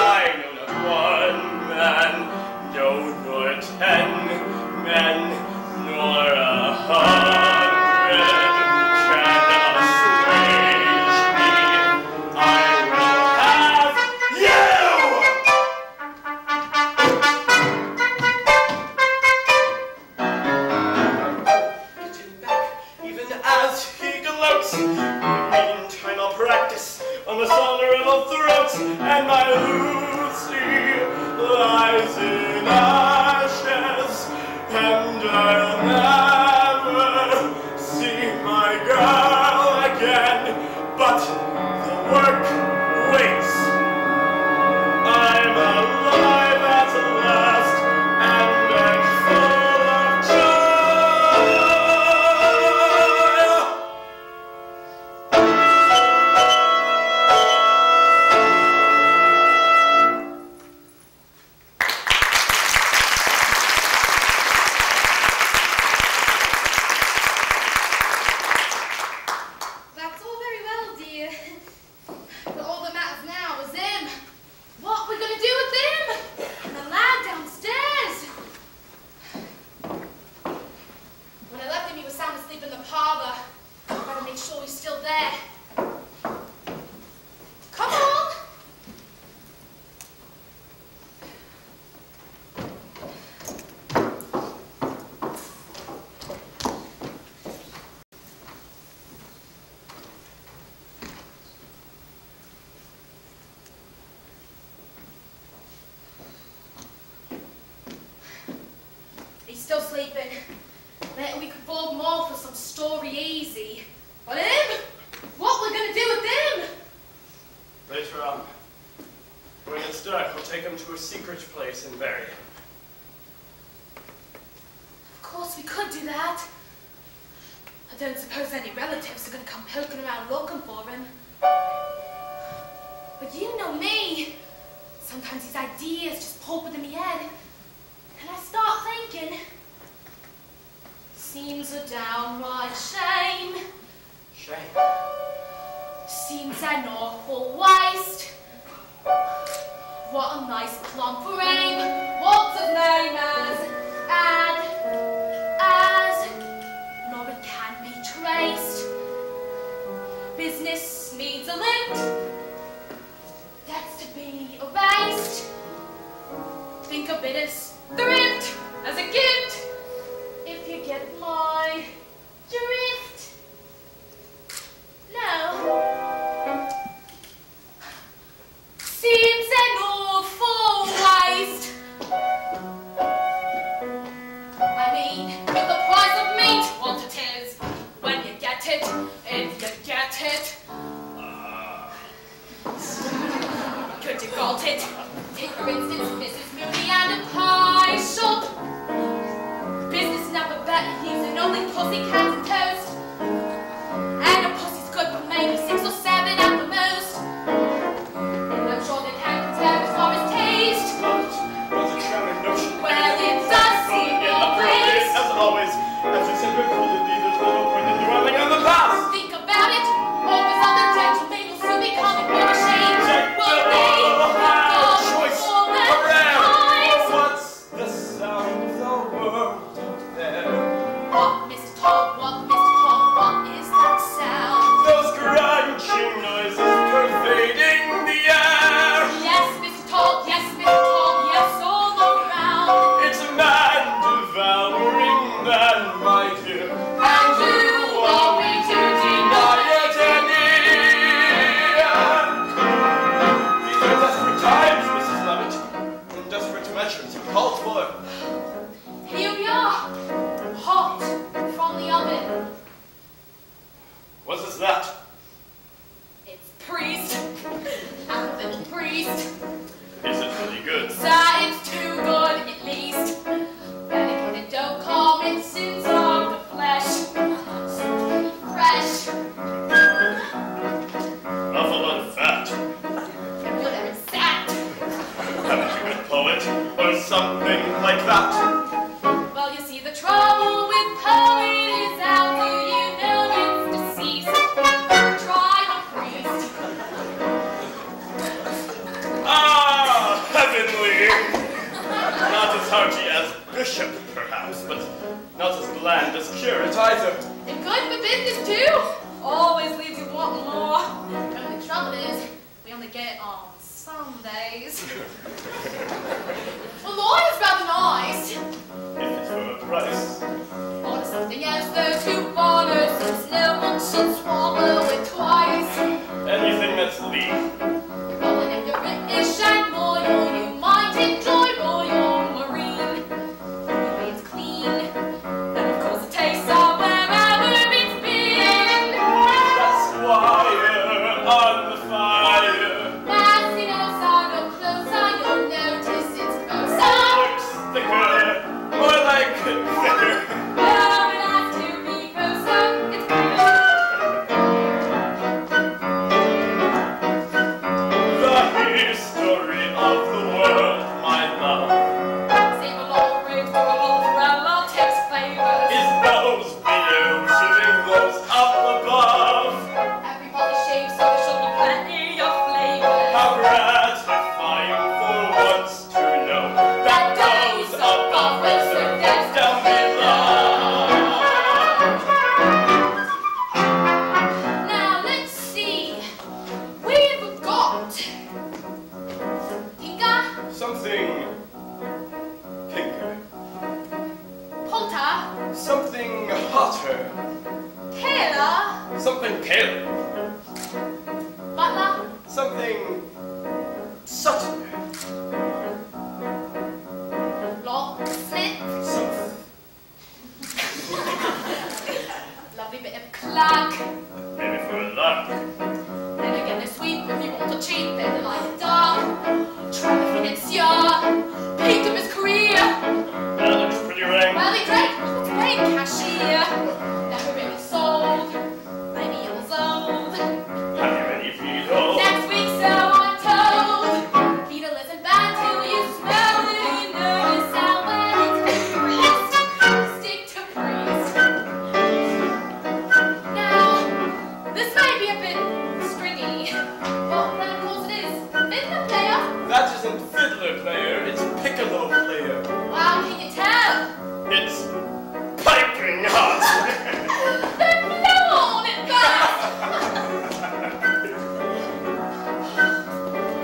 I know not one man, no, nor 10 men, nor 100 can assuage me. I will have you! Getting back, even as he gloats. Meantime I'll practice on the Sonorable throat, and my Lucy lies in ashes, and I'll never see my girl again. But the work waits. I'm alive at last, and I'm full of That's all very well, dear. But all that matters now is him. What we're gonna do with him? And the lad downstairs. When I left him, he was sound asleep in the parlor. I better make sure he's still there. Come on. He's still sleeping. Later we could board more for some story easy. But him? What we're gonna do with him? Later on, when it's dark, we'll take him to a secret place and bury him. Of course we could do that. I don't suppose any relatives are gonna come poking around looking for him. But you know me. Sometimes these ideas just pop up in my head. And I start thinking, seems a downright shame. Shame. Seems an awful waste. What a nice plump frame. What's his name as? Nor it can be traced. Business needs a lift. That's to be erased. Think of it as thrift, as a gift, if you get my drift. No. Seems an awful waste. I mean, with the price of meat, what it is, when you get it, if you get it. Could you got it? Take for instance, Mrs. Mooney and a pie shop. Business never better using only pussycats and toast. And a pussy's good for maybe 6 or 7 at the most. And I'm sure they can't compare as far as taste. Was a charming notion. Well, it does seem more waste. As always, as you said before, there's no point in dwelling on the past. Think about it. All those other gentlemen will soon be coming for a shame. Will they? Choice around. What's the sound of the world out there? What, Mr. Todd? What, Mr. Todd? What is that sound? Those crunching noises pervading the air. Yes, Mr. Todd. Yes, Mr. Todd. Yes, all around. It's a man devouring man, my dear. And who are we to deny it any? These are desperate times, Mrs. Levitt, and desperate measures are called for. Here we are, hot from the oven. What is that? It's priest, and little priest. Is it really good? Sir, it's too good at least. Better it don't come in sins of the flesh. So fresh. Awful lot of fat. And good and exact. Haven't you been a poet or something like that? Well, you see, the trouble with poet is how do you know it's deceased? Try the priest. Ah! hearty as bishop, perhaps, but not as bland as curate either. And good for business too. Always leaves you wanting more. The only trouble is, we only get it on Sundays. Well, lawyer's rather nice. If it's for a price. Or something else though to follow, since no one should swallow it twice. Anything that's legal. Well, and if you're British and loyal, you might enjoy Royal Marine. Anyway, it's clean, and of course the tastes are wherever it's been. That's wire on the fire. As you know, side or closer, you'll notice it's closer. Looks thicker, more like thicker. Well, it has to be closer, it's closer. The history of the world, my love, Save a lot of rings for a mozzarella, tips, flavors. is those below shooting those up above. Everybody shaves, so there should be plenty of flavors. How gratifying for once to know that those above will serve those down below. Now let's see. We've got Tinka, Something pinker, Polter, something hotter, Taylor, something paler, Butler, something subtler, Locksmith, something lovely bit of clerk. maybe for a lark. Then again, they're sweet if you want to cheat, then they're like dark. Try the financier, peak of his career. That looks pretty rank. Well, he drank what's paid cashier. Never really sold, maybe it was old. Have you any feet Next week, so I'm told. Beetle isn't bad till you smell it. You notice how well it's been greased. Stick to priest. Now, this may be a bit stringy, but then of course it is. Fiddler player. That isn't fiddler player, it's piccolo player. Wow, can you tell? It's piping hot. Then blow on it fast.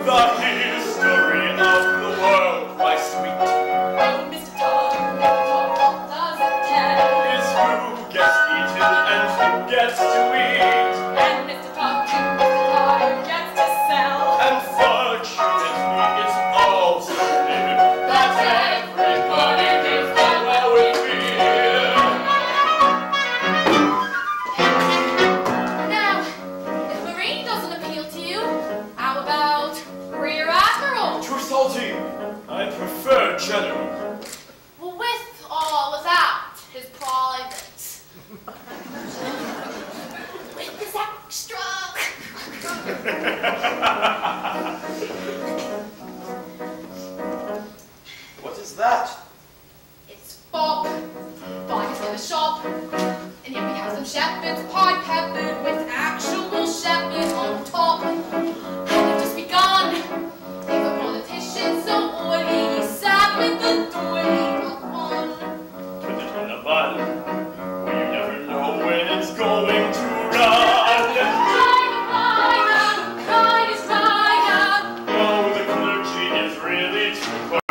The history of the world, my sweet, Oh, Mr. Todd, what does it tell? is who gets eaten and who gets to eat. And Mr. Todd, gets to sell. And fortunately, it's all so clear that everybody knows that how we feel. Now, if Marine doesn't appeal to you, how about Rear Admiral? Too salty. I prefer general. Well, with or without his private. With his extra. What is that? It's Bob. Bob is in the shop. And here we have some shepherd's pie peppered with actual shepherd on top. And they've just begun. They've a politician so oily, he's sad with the doily. Not one. Put it in a bun. Well, you never know when it's going to run. Ride is rider. Oh, the clergy is really too